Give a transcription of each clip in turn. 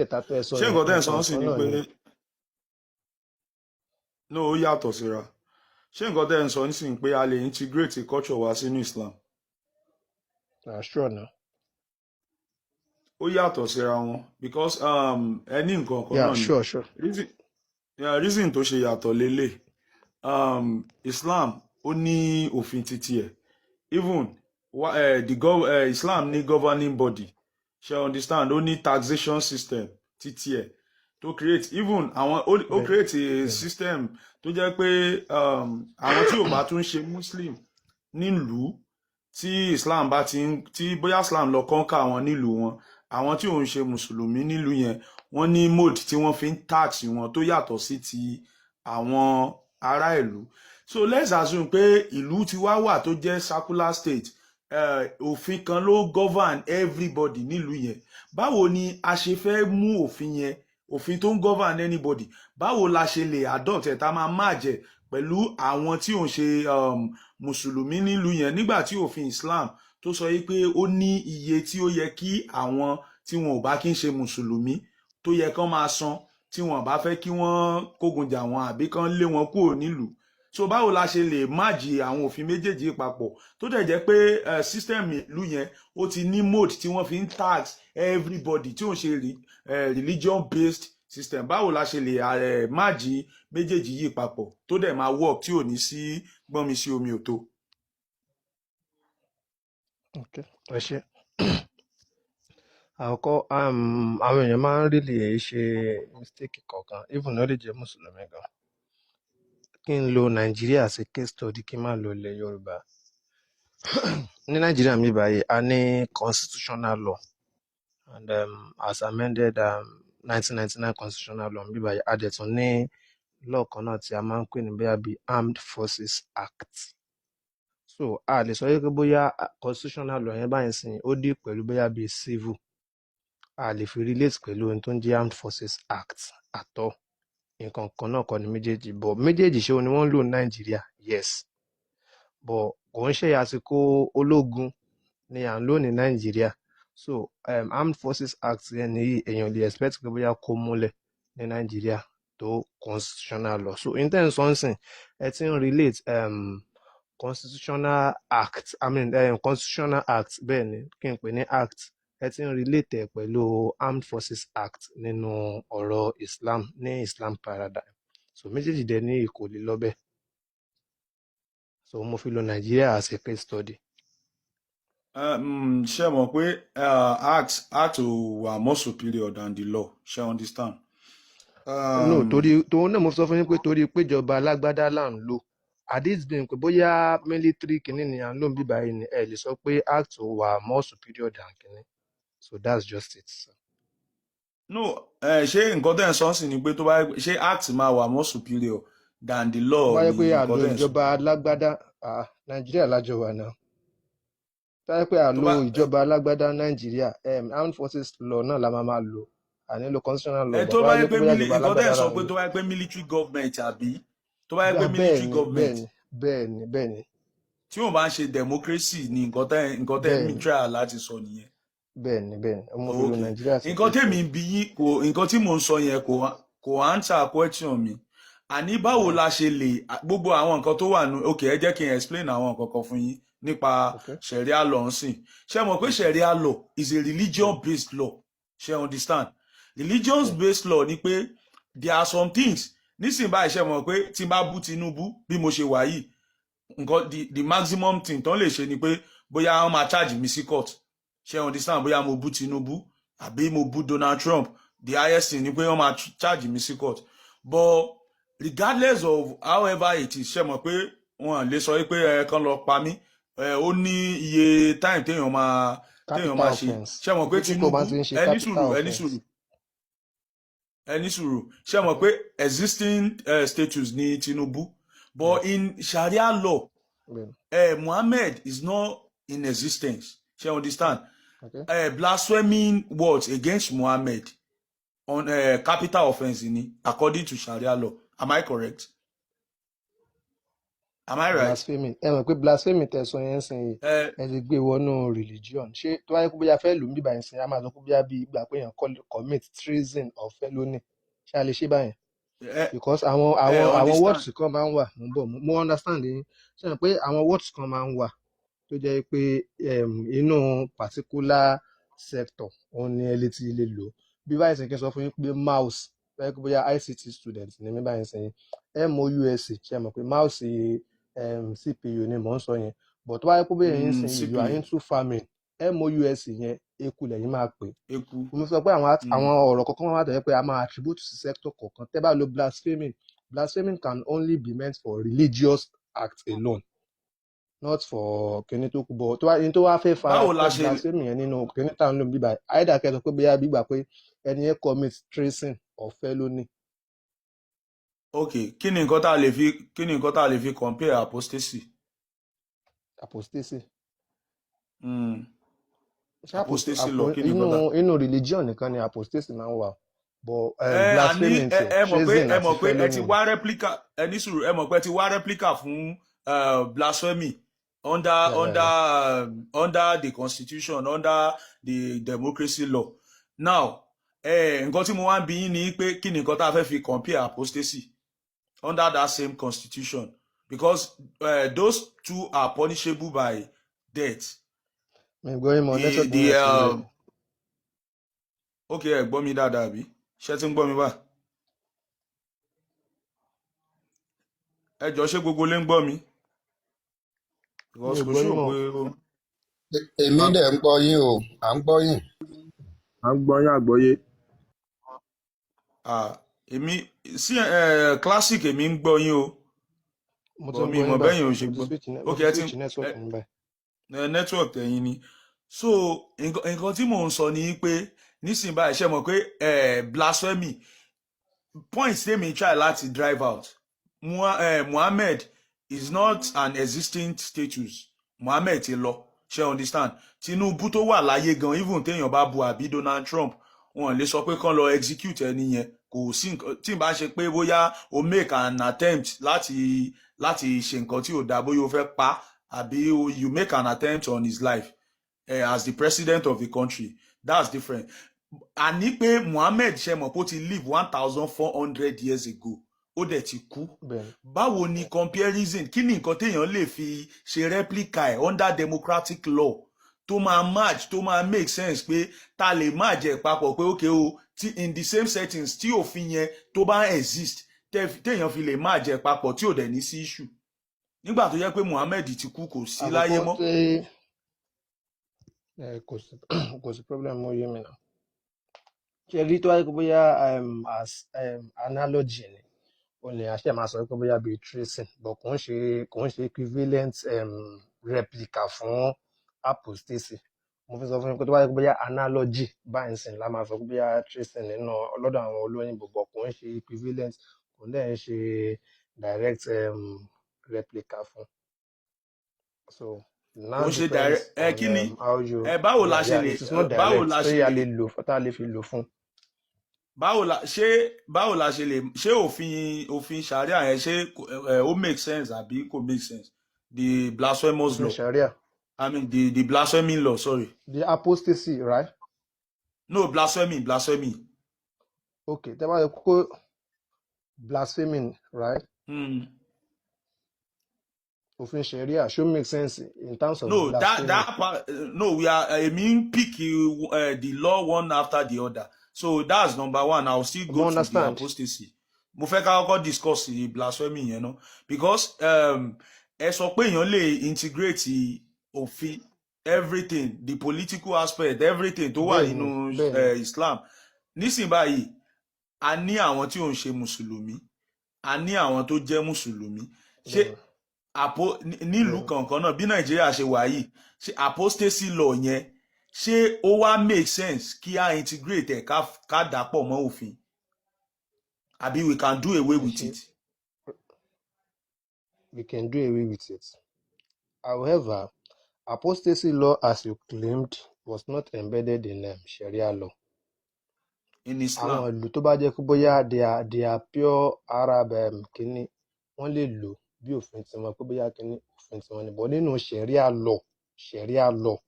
mẹ́ta tẹ́ ẹ sọ ṣé yẹn nǹkan tẹ́ ẹ̀ sọ nǹkan ń sìn kan ni náà pé ni. no ó yàtọ̀ síra ṣé nǹkan tẹ́ ẹ̀ ń sọ ń sìn pé a lè integrate culture wa sínú Islam Sure na. ó yàtọ̀ síra wọn because ẹni nǹkan kan Yeah, náà ni sure. reason tó ṣe yàtọ̀ lélẹ̀ Islam ó ní òfin títí ẹ̀ even Islam ní governing body ṣe understand ó ní taxation system títí ẹ̀ to create even àwọn ó Bẹ́ẹ̀ni, create a bẹ́ẹ̀ni. system tó jẹ́ pé àwọn tí ò bá tún ṣe Muslim nílùú tí Islam bá ti ń tí bóyá Islam lọ kọ́ńkà àwọn nílùú wọn àwọn tí ò ń ṣe mùsùlùmí nílùú yẹn wọ́n ní mode tí wọ́n fi ń tax wọn tó yàtọ̀ sí ti àwọn ará ìlú so let's assume pé ìlú ti wá wà tó jẹ́ secular state òfin kan ló govern everybody nílùú yẹn báwo ni a ṣe fẹ́ mú òfin yẹn òfin tó ń govern anybody báwo la ṣe lè adopt ẹ̀ tá a máa máàjẹ̀ pẹ̀lú àwọn tí ò ń ṣe mùsùlùmí nílùú yẹn nígbà tí òfin Islam tó sọ yìí pé ó ní iye tí ó yẹ kí àwọn tí wọn ò bá kí ń ṣe mùsùlùmí tó yẹ kán máa san tí wọn bá fẹ́ kí wọ́n kógun jà wọn àbí kán lé wọn kúrò nílùú so báwo la ṣe lè máàjì àwọn òfin méjèèjì papọ̀ tó dẹ̀ jẹ́ pé system ìlú yẹn ó ti ní mode tí wọ́n fi ń tax everybody tí ò ń ṣe religion based system báwo la ṣe lè máàjì méjèèjì yìí papọ̀ tó dẹ̀ máa work tí ò ní sí gbọ́nmi sí omi òtó. Okay, ẹ ṣé. Àkọ́kọ́ àwọn èèyàn máa ń really ṣe mistake kọ̀ọ̀kan even though lè jẹ́ mùsùlùmí gan. Kí n lo Nàìjíríà as a case study kí n má lo ilẹ̀ Yorùbá. Ní Nàìjíríà mi báyìí a ní constitutional law and as amended 1999 constitutional law mi báyìí a dẹ̀ tún ní law kan náà tí a máa ń pè ní bóyá bíi Armed Forces Act. So a lè sọ pé bóyá constitutional law yẹn báyìí sìn ó dì pẹ̀lú bóyá bíi civil a lè fi relate pẹ̀lú ohun tó ń jẹ́ Armed Forces Act àtọ̀ nǹkan kan náà kọ́ ni méjèèjì but méjèèjì ṣé o ni wọ́n ń lò ní Nàìjíríà yes but kò ń ṣe àsìkò ológun ni à ń lò ní Nàìjíríà so Armed Forces Act yẹn nìyí èèyàn lè expect pé bóyá kó múlẹ̀ ní Nàìjíríà tó constitutional law so in ten sọ́nsìn ẹ ti ń relate constitutional act constitutional act bẹ́ẹ̀ ni kí n pè ní act ẹ ti ń relate ẹ̀ pẹ̀lú Armed Forces Act nínú ọ̀rọ̀ Islam ní Islam paradigm so méjèèjì dẹ̀ ní kò lè lọ bẹ́ẹ̀ so mo fi lo Nàìjíríà as a case study. ṣe mọ̀ pé act wà more superior than the law ṣe understand. No torí tòun náà mo sọ fún yín pé torí péjọba alágbádá là ń lò hadith bíi pé bóyá military kìíní ni à ń lò ń bíbá yìí ni ẹ lè sọ pé act wà more superior than kìíní so that's just it. no ṣé nǹkan tẹ́ ẹ̀ sọ sí ni pé tó bá ṣe act máa wà more superior than the law báyẹ̀ ni pé nǹkan àlò tẹ́ ẹ̀ sọ. ìjọba alágbádá Nàìjíríà lájọ wà náà báyẹ̀ pé àlò ìjọba alágbádá Nàìjíríà Armed Forces law náà la máa lò ànílò constitutional law tó bá yẹ pé bóyá ìjọba nǹkan tẹ́ ẹ̀ alágbádá sọ là ń pé lò. tó bá yẹ pé military government àbí tó bá yẹ pé military government bẹ́ẹ̀ni tí wọ́n bá ń ṣe democracy ni nǹkan tẹ́ mi try láti sọ nìyẹn. bẹ́ẹ̀ni ọmọ ìlú Nàìjíríà sí. nǹkan tèmi ń bi yín nǹkan tí mò ń sọ yẹn kò answer question mi àní báwo la ṣe lè gbogbo àwọn nǹkan tó wà nù ok ẹ jẹ́ kí n explain àwọn nǹkan kan fún yín nípa sharia law ń sìn ṣé mọ̀ pé sharia law is a religion based law ṣé understand religion based law ni pé there are some things nísìnyí báyìí ṣé mọ̀ pé tí n bá bú Tinubu bí mo ṣe wà yìí nǹkan the maximum thing tán lè ṣe ni pé bóyá wọ́n máa charge mi sí court ṣé understand bóyá mo bú Tinubu àbí mo bú Donald Trump the highest thing ni pé wọ́n máa charge mi sí court but regardless of however it is ṣe mọ̀ pé wọ́n lè sọ pé ẹ kàn lọ pa mí ó ní iye time téèyàn máa ṣe ṣe mọ̀ pé Tinubu ẹni sùúrù ṣe mọ̀ pé existing status ní Tinubu but in Sharia law Muhammad is not in existence ṣe understand blaspheming words against Muhammad on capital offence ni according to Sharia law am I correct? Am I right? blasphemy ẹ mọ̀ pé blasphemy tẹ̀sán yẹn ń sìn yìí Uh, ẹ ti gbé wọnú religion ṣé tó wáyé pé bóyá fẹ́ lù ú bíbá yẹn sìn á máa sọ pé bóyá bí ìgbà pé èèyàn commit treason or felony ṣé a lè ṣe báyẹn because àwọn words understand. kan máa ń wà mo ń bọ̀ mo understand yín ṣe mọ̀ pé àwọn words kan máa ń wà tó jẹ́ pé inú particular sector òun ni ẹ lè ti lè lò bí báyìí sìn kí n sọ fún yín pé mouse fẹ́ pé bóyá ICT student ni mí báyìí sìn mouse ṣe mọ̀ pé mouse CPU ni mò ń sọ yẹn but tó wáyé pé bóyá yín sìn yìí you are CPU into farming mouse yẹn eku lẹ́yìn máa pè eku. mo sọ pé àwọn ọ̀rọ̀ kọ̀ọ̀kan wà tó yẹ pé a máa attribute sí sector kọ̀ọ̀kan tẹ́ bá lo blasphemy can only be meant for religious act alone not for kíní tó kú bọ̀ tó wá ní tó wá fẹ́ fara Báwo la pẹ́ ṣe blasphemy yẹn nínú kíní tá à ń lò bíbá àìdá kẹ́ sọ pé bóyá gbígbà pé ẹni yẹn commit treason or felony ok kí ni nǹkan tá a lè fi compare apostasy? apostasy Mm. ṣé Apostasy lọ kí ni nǹkan tá. inú religion nìkan ni apostasy máa ń wà but àní blasphemy ti ẹ mọ̀ pé treason àti ẹ ti felony wá replica ẹ ní sùúrù ẹ mọ̀ pé ẹ ti wá replica fún blasphemy under yeah. under the constitution under the democracy law. Now nǹkan tí mo wá ń bi yín ni pé kí ni nǹkan tá a fẹ́ fi compare apostasy under that same constitution because those two are punishable by death. mi gbọ́ yín mọ network yín ti rẹ̀ ok ẹ gbọ́ mi dáadáa bí ṣé tí ń gbọ́ mi bá ẹ jọ ṣé gbogbo lè ń gbọ́ mi because kò ṣó pé èmi dẹ̀ ń gbọ́ yín o à ń gbọ́ yín. à ń gbọ́ yín àgbọ́yé èmi sí classic èmi ń gbọ́ yín o mo ti bọ̀ ń mi gbọ́ mọ̀ yín bẹ́yìn ò báyìí ṣe mo ti gbọ́ switch ok ẹ ti network mi báyìí. network ẹ̀yin ni so nǹkan tí mò ń sọ ni pé nísìnyí báyìí ṣe mọ̀ pé blasphemy point tèmi try láti drive out Muhammad is not an existing status. Muhammad ti lọ ṣe understand Tinubu tó wà láyé gan even téèyàn bá bu àbí Donald Trump wọn lè sọ pé kán lọ execute ẹni yẹn kò sí tí n bá ṣe pé bóyá o make an attempt láti ṣe nǹkan tí ò dáa bóyá o fẹ́ pa àbí you make an attempt on his life as the president of the country that's different. Àní pé Muhammad ṣe mọ̀ pé ó ti live 1400 years ago ó dẹ̀ ti kú báwo ni comparison kí ni nǹkan téèyàn lè fi ṣe replica ẹ̀ under democratic law tó máa match tó máa make sense pé ta lè má jẹ́ papọ̀ pé okay o in the same settings tí òfin yẹn tó bá exist téèyàn fi lè má jẹ́ papọ̀ tí ò dẹ̀ ní sí issue nígbà tó jẹ́ pé Muhammad ti kú kò sí láyé mọ́. kò sí problem ó yé mi náà ṣe rí tó wáyé pé bóyá as analogy ni o lè àṣẹ máa sọ pé bóyá bíi tracing but kò ń ṣe equivalent replica fún apostasy mo fi sọ fún yín pé tó wáyé pé bóyá analogy báyìí sìn la máa sọ pé bóyá tracing nínú ọlọ́dọ̀ àwọn olóyìnbó but kò ń ṣe equivalent kò ń dẹ̀ ń ṣe direct replica fún so now depends on how you báwo la ṣe lè it is not direct ṣé a lè lò tá a lè fi lò fún. báwo la ṣe lè ṣé òfin sharia yẹn ṣé ó make sense àbí kò make sense the blasphemous law sharia I mean the blasphemy law sorry the apostasy right no blasphemy okay tẹ́ bá yẹ kó blaspheming right òfin sharia should make sense in terms of no blasphemy. that part no we are I mean pick the law one after the other so that's number one. I'll still go to the apostasy. Mo fẹ́ ká kọ́kọ́ discuss the blasphemy yẹn náà because ẹ sọ pé èèyàn lè integrate òfin everything the political aspect everything tó wà nínú Islam nísìnyí báyìí a ní àwọn tí ò ń ṣe mùsùlùmí a ní àwọn tó jẹ́ mùsùlùmí ṣé nílùú kankan náà bí Nàìjíríà ṣe wà yìí ṣé apostasy law yẹn ṣé ó wá make sense kí a integrate ẹ̀ ká dàpọ̀ mọ́ òfin àbí we can do away with it. We can do away with it. However, apostasy law as you claimed was not embedded in Sharia law. In Islam. Àwọn ìlú tó bá jẹ́ pé bóyá they are pure Arab kìíní wọ́n lè lò bí òfin tiwọn pé bóyá kíní òfin tiwọn ni, bọ́ nínú ṣẹ̀ríà law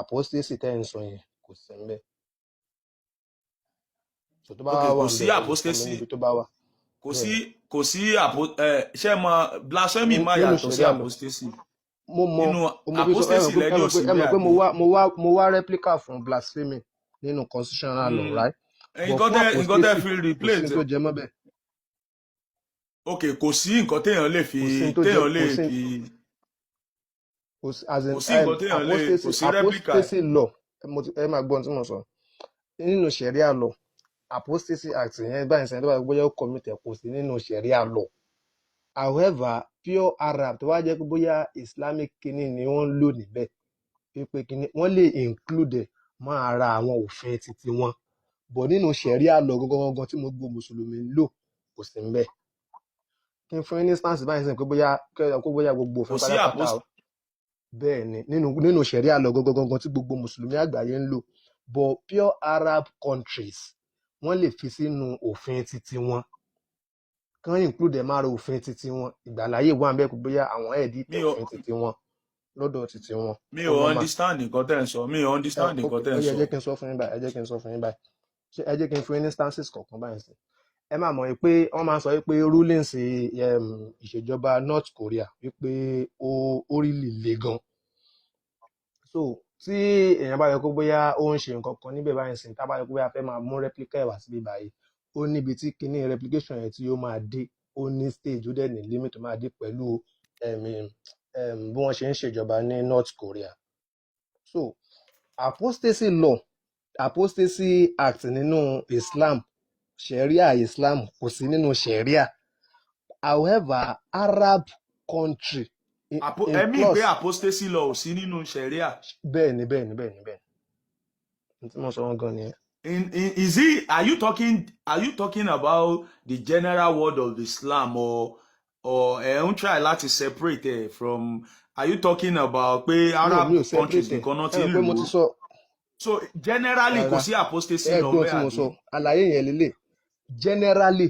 apostasy tẹ́ ń sọ yẹn kò sí ń bẹ̀. So tó bá ok wà kò ń sí bẹ̀ ó lè fún mi apostasy níbi tó bá wà. kò Bẹ́ẹ̀ sí ni kò sí ṣé mọ blasphemy má nínú yàtọ̀ sí ṣẹ̀ríà law apostasy mo mọ inú mo fi sọ apostasy ẹ lẹ́ni mọ̀ ò pé sí ẹ mọ̀ bẹ́ẹ̀ pé àbí. mo wá blasphemy nínú constitutional law, Mm, right? But nǹkan fún tẹ́ apostasy fi kò sí ní replace tó jẹ mọ́ bẹ́ẹ̀. ok kò sí nǹkan téèyàn lè fi kò sí ní tó jẹ téèyàn lè kò sí fi as kò in sí nǹkan téèyàn lè kò sí replica ẹ̀. apostasy law ẹ máa gbọ́ ohun tí mo sọ nínú ṣẹ̀ríà law apostasy act yẹn báyìí sẹ́yìn tó bá bóyá ó commit ẹ̀ kò sí nínú ṣẹ̀ríà law. However pure Arab tó wá jẹ́ pé bóyá Islamic kínní ni wọ́n ń lò níbẹ̀ pé kínní wọ́n lè include ẹ̀ mọ́ ara àwọn òfin titi wọn, bọ̀ nínú ṣẹ̀ríà law gangan tí mo gbọ́ mùsùlùmí ń lò kò sí ń bẹ̀. Kí n fún yín ní instance báyìí sẹ́yìn pé bóyá gbogbo kò òfin sí pátápátá bẹ́ẹ̀ ni nínú ṣẹ̀ríà law gangan tí gbogbo mùsùlùmí àgbáyé ń lò, but pure Arab countries wọ́n lè fi sínú òfin titi wọn kán include ẹ̀ mára òfin titi wọn, ìgbàláyè wà ń bẹ́ẹ̀ pé bóyá àwọn edit mi ò òfin titi wọn lọ́dọ̀ titi wọn mi ó ò normal. understand nǹkan tẹ́ ń sọ mi ò understand nǹkan tẹ́ Ó ń yẹ sọ. ẹ jẹ́ kí n sọ fún yín báyìí ṣé ẹ jẹ́ kí n fún yín ní instances kọ̀ọ̀kan báyìí sí. Ẹ máa mọ̀ pé wọ́n máa ń sọ pé rulings ìṣèjọba North Korea wípé ó really le gan. So tí èèyàn bá yẹ kó bóyá ó ń ṣe nǹkan kan níbẹ̀ báyìí sí tá bá yẹ kó bóyá fẹ́ máa mú replica ẹ̀ wá síbí báyìí ó níbi tí kinní replication yẹn tí ó máa dé, ó ní stage ó dẹ̀ ní limit tó máa dé pẹ̀lú bí wọ́n ṣe ń ṣèjọba ní North Korea. So apostasy act nínú Islam Islam kò sí nínú Sharia. However Arab country in ẹ̀mí pé plus apostasy law ò sí nínú sharia. bẹ́ẹ̀ ni tí mo sọ wọn gan nìyẹn. Is it are you talking about the general word of Islam or try láti separate it from, are you talking about pé Arab mi ò countries separate nìkan náà ẹ ti mọ̀ ń pé mo lò ti ó? sọ So generally kò rárá sí apostasy law ẹgbọn tí bẹ́ẹ̀ mo àbí? sọ àlàyé yẹn lélẹ̀ generally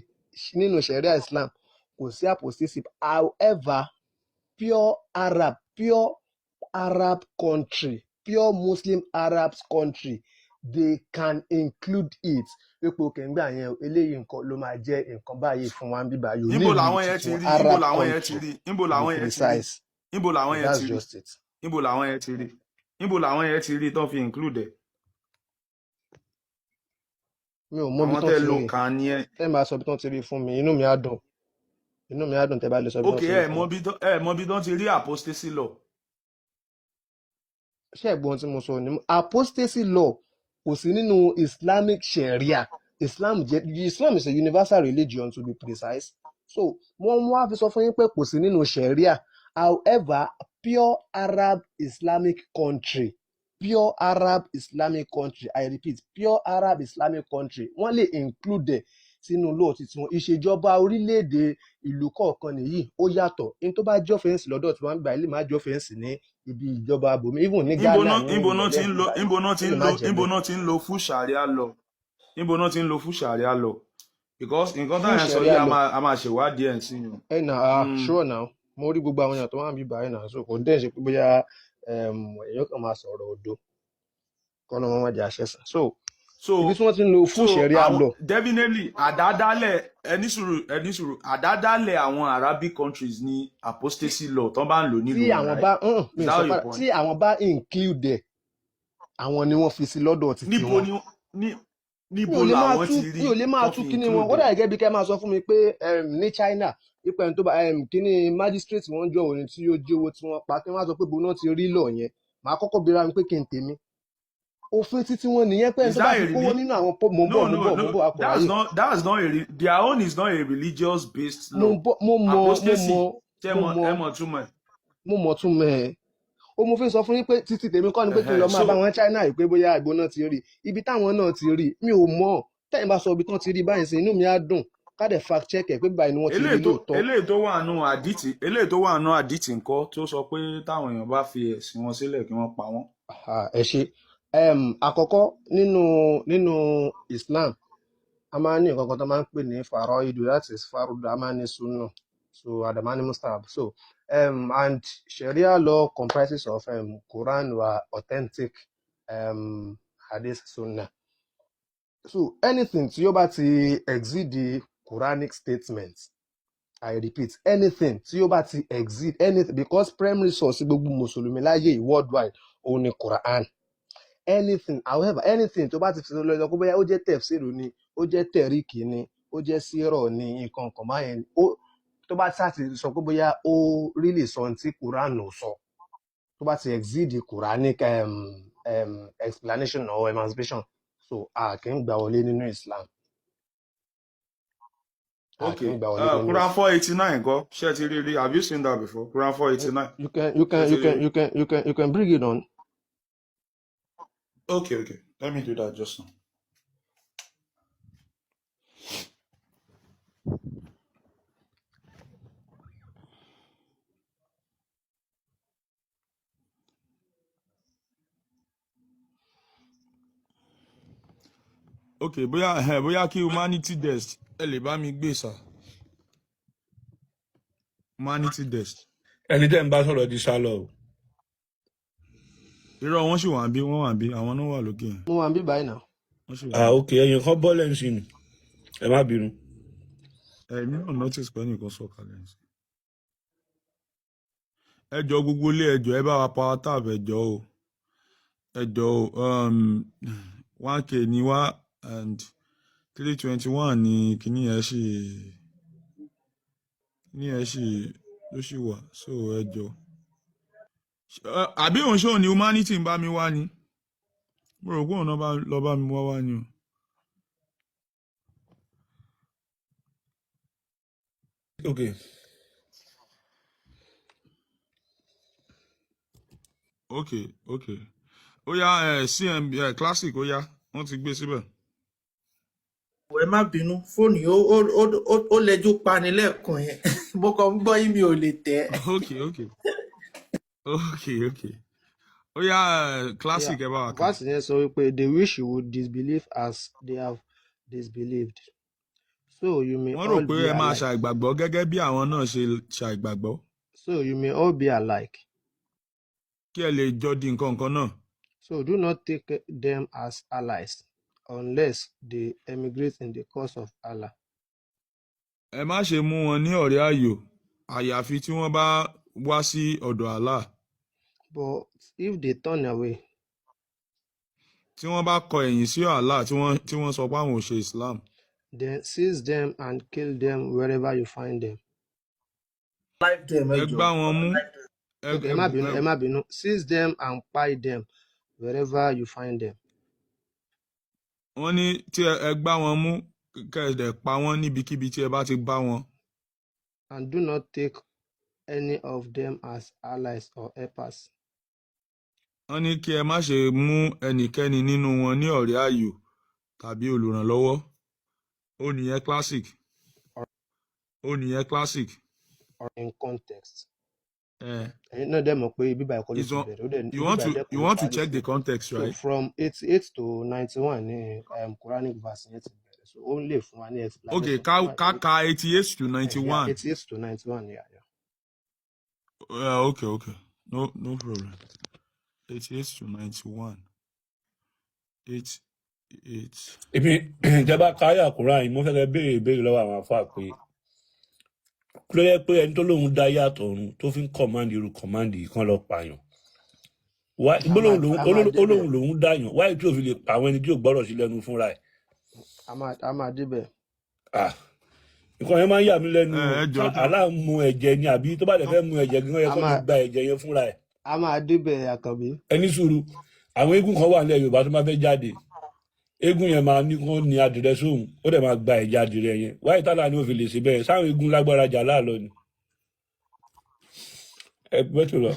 nínú Sharia Islam kò sí apostasy. However pure Arab country, pure Muslim Arab country, they can include it wípé òkè ń gbà yẹn eléyìí nǹkan ló máa jẹ́ nǹkan báyìí fún wa ń bíbá yòó níbo nílùú làwọn yẹn ti tuntun rí Arab country níbo to be làwọn yẹn ti rí precise. níbo làwọn So yẹn that's ti rí just it. níbo làwọn yẹn ti rí níbo làwọn yẹn ti rí tó fi include ẹ̀? Mi ò mọ ibi àwọn tán tẹ́ ti lo rí kàn yẹn. tẹ́ ẹ máa sọ ibi tán ti rí fún mi inú mi á dùn tẹ́ bá lè sọ ibi ok tán ti rí ẹ fún mi. mọ bí tán ti rí apostasy law. Ṣé ẹ̀gbọ́n tí mo sọ ni apostasy law kò sí nínú Islamic Sharia. Islam is a universal religion to be precise. So wọ́n wá fi sọ fún yín pé kò sí nínú Sharia. However pure Arab Islamic country, I repeat pure Arab Islamic country wọ́n lè include ẹ̀ sínú law títí wọn. Ìṣèjọba orílẹ̀-èdè ìlú kọ̀ọ̀kan nìyí ó yàtọ̀ ní tó bá jẹ́ offence lọ́dọ̀ tí wọ́n gbà ilé máa jẹ́ offence ní ibi ìjọba àbòmí even ní Ghana ní níbo náà ti ilẹ̀ ń lo bíbá níbo náà ti ó ń lè lo má jẹ́ níbo bẹ́ẹ̀. náà ti ń lo fún sharia law níbo náà ti ń lo fún sharia law because nǹkan Fún táyà sọ Sharia yìí law a máa ṣèwádìí ẹ̀ sí yàn. sure now mo rí gbogbo àwọn èèyàn tó wà ń bíbá ẹ̀ náà so kò dẹ̀ ṣe pé bóyá èèyàn kan máa sọ̀rọ̀ òdo kọ́nà wọn má jẹ́ àṣẹ̀sìn. So ibi tí wọ́n ti ń lo fún Sharia àwọn law definitely àdádálẹ̀ ẹni sùúrù àdádálẹ̀ àwọn Arabic countries ní apostasy law tó bá ń lò nílùú wọn right? Is that your point? tí àwọn bá include ẹ̀ àwọn ni wọ́n fi sí lọ́dọ̀ títí wọn. níbo làwọn ti rí mi ò lè máa tú kíní wọn ó dà gẹ́gẹ́ bí kẹ́ máa sọ fún mi pé ní China ipò ẹni tó bá kíní magistrate wọn jọ òní tí ó jẹ́ owó tí wọ́n pa kí wọ́n á sọ pé bó náà ti rí lọ yẹn màá kọ́kọ́ bira mi pé kí n tèmi òfin títí wọn nìyẹn pé ẹni tó bá ti kówó nínú àwọn mo bọ̀ àkùrà yìí. That's not their own is not a religious based law. mo mọ̀ túmọ̀ ẹ̀ ó mo fi sọ fún yín pé títí tèmi kọ́ ni pé kí n lọ máa bá wọn China yìí pé bóyá ìbò náà ti rí ibi táwọn náà ti rí mi ò mọ̀ tẹ́yìn bá sọ ibi tán ti rí báyìí sí inú mi á dùn ká dẹ̀ fact check ẹ̀ pé báyìí ni wọ́n ti rí lóòótọ́. eléyìí tó wà nù àdìtì ńkọ́ tó sọ pé táwọn èèyàn bá fi ẹ̀sìn wọn sílẹ̀ kí wọ́n pa wọ́n. ẹ ṣe àkọ́kọ́ nínú Islam a máa ń ní nǹkan kan tó máa ń pè ní faraidu, that is farudu, a máa ń ní sunna So Adamani Mustab. So and Sharia law comprises of Quran or authentic Hadith Sunnah. So anything tí ó bá ti exceed the Quranic statements, I repeat, anything tí ó bá ti exceed anything, because primary source gbogbo Mùsùlùmí láyé worldwide òun ni Quran. Anything, however, anything tó bá ti fi lọ sọ pé bóyá ó jẹ́ tẹ̀fsíìrù ni, ó jẹ́ tẹ̀ríkì ni, ó jẹ́ sírọ̀ ni, nǹkan kan báyẹn, tó bá ṣáà ti sọ pé bóyá ó really sọ ohun tí Quran ò sọ, tó bá ti exceed the Quranic explanation or emancipation, so a kì í gbà wọlé nínú Islam. A kì í Okay. gbà wọlé nínú Quran Islam. 489, go. Share it really. Have you seen that before? Quran 489. You can bring it on. Okay. Let me do that just now. Okay, bóyá kí humanity desk ẹ lè bá mi gbé sà. Humanity desk. ẹni tẹ́ ń bá sọ̀rọ̀ di sálọ o. Irọ́ wọn sì wà ń bí, wọ́n wà ń bí, àwọn náà wà lókè yẹn. Mo wà ń bí báyìí náà. Wọ́n sì wà ń bí. ok ẹ̀yin kan bọ́ lẹ́yìn sí ni ẹ má bínú. Èmi náà notice pé ẹnìkan sọ kalẹ̀ ní. Ẹ jọ̀ọ́ gbogbo ilé ẹ jọ̀ọ́ ẹ bá wa power tap ẹ jọ̀ọ́ o. Ẹ jọ̀ọ́ o 1k ni wá and 321 ni kíní ẹ ló sì wà, so ẹ jọ̀ọ́. Àbí òun ṣóò ní humanity ń bá mi wá ni? Mo rò pé òun náà lọ bá mi wá ni o. ok Ó yá CMB classic ó yá wọ́n ti gbé síbẹ̀. ẹ má bínú fóònù yìí ó lẹ́jú pani lẹ́ẹ̀kan yẹn mo kàn ń gbọ́ yín mi ò lè tẹ̀. ok ó yá classic ẹ bá wa kà. Verse yẹn sọ wípé they wish you would disbelieve as they have disbelieved. So you may wọ́n rò all pé be ẹ máa alike. ṣàìgbàgbọ́ gẹ́gẹ́ bí àwọn náà ṣe ṣàìgbàgbọ́. So you may all be alike. Kí ẹ lè jọ di nǹkan kan náà. So do not take them as allies unless they emigrate in the cause of Allah. Ẹ má ṣe mú wọn ní ọ̀rẹ́ ayò àyàfi tí wọ́n bá wá sí ọ̀dọ̀ Allah. But if they turn away, Tí wọ́n bá kọ ẹ̀yìn sí Allah tí wọ́n sọ pé àwọn ò ṣe Islam. then seize them and kill them wherever you find them. Ẹ gbá wọn mú. Okay, ẹ má bínú. Seize them and buy them wherever you find them. Wọ́n ní tí ẹ gbá wọn mú kẹ́ẹ̀dẹ̀ pa wọ́n níbikíbi tí ẹ bá ti bá wọn. And do not take any of them as allies or helpers. Wọ́n ní kí ẹ má ṣe mú ẹnikẹ́ni nínú wọn ní ọ̀rẹ́ ayò tàbí olùrànlọ́wọ́. Ó nìyẹn classic. Or in context. Eh. Ẹ̀yin náà dẹ̀ mọ̀ pé bíbá ẹ̀kọ́ ló ti bẹ̀rẹ̀. You want to check the context, right? So from 88 to 91 ní Quranic verse yẹn ti bẹ̀rẹ̀. So ó lè fún wa ní explanation. Okay, ká 88 to 91. 88 to 91, yeah. Okay. No problem. 88 to 91. 88. èmi ìjọba káyà kúrán yìí mo fẹ́ kẹ́ béèrè ìbéèrè lọ́wọ́ àwọn afá pé kí ló yẹ pé ẹni tó lóun dá yàtọ̀ ọ̀run tó fi ń kọ̀mándì irú kọ̀mándì yìí kan lọ pààyàn olóhùn lòun dáyàn wáyé tí ò fi lè pa àwọn ẹni tí ò gbọ́dọ̀ sí lẹ́nu fúnra ẹ̀. A máa débẹ̀. nǹkan yẹn máa ń yà mí lẹ́nu aláàmú ẹ̀jẹ̀ ni àbí tó bá lè fẹ́ mu ẹ̀jẹ̀ gan yẹ kó lè gba ẹ̀jẹ̀ yẹn fúnra ẹ̀. A máa débẹ̀ Àkànbí. ẹni sùúrù àwọn eégún kan wà nílẹ̀ Yorùbá tó máa fẹ́ jáde eégún yẹn máa ní kó ní adìrẹ sóhun ó dẹ̀ máa gba ẹ̀jẹ̀ adìrẹ yẹn wáyé tálà ni ó fi lè ṣe bẹ́ẹ̀ sáwọn eégún lágbára jà láàlọ́ ni. ẹ gbẹ́tò lọ.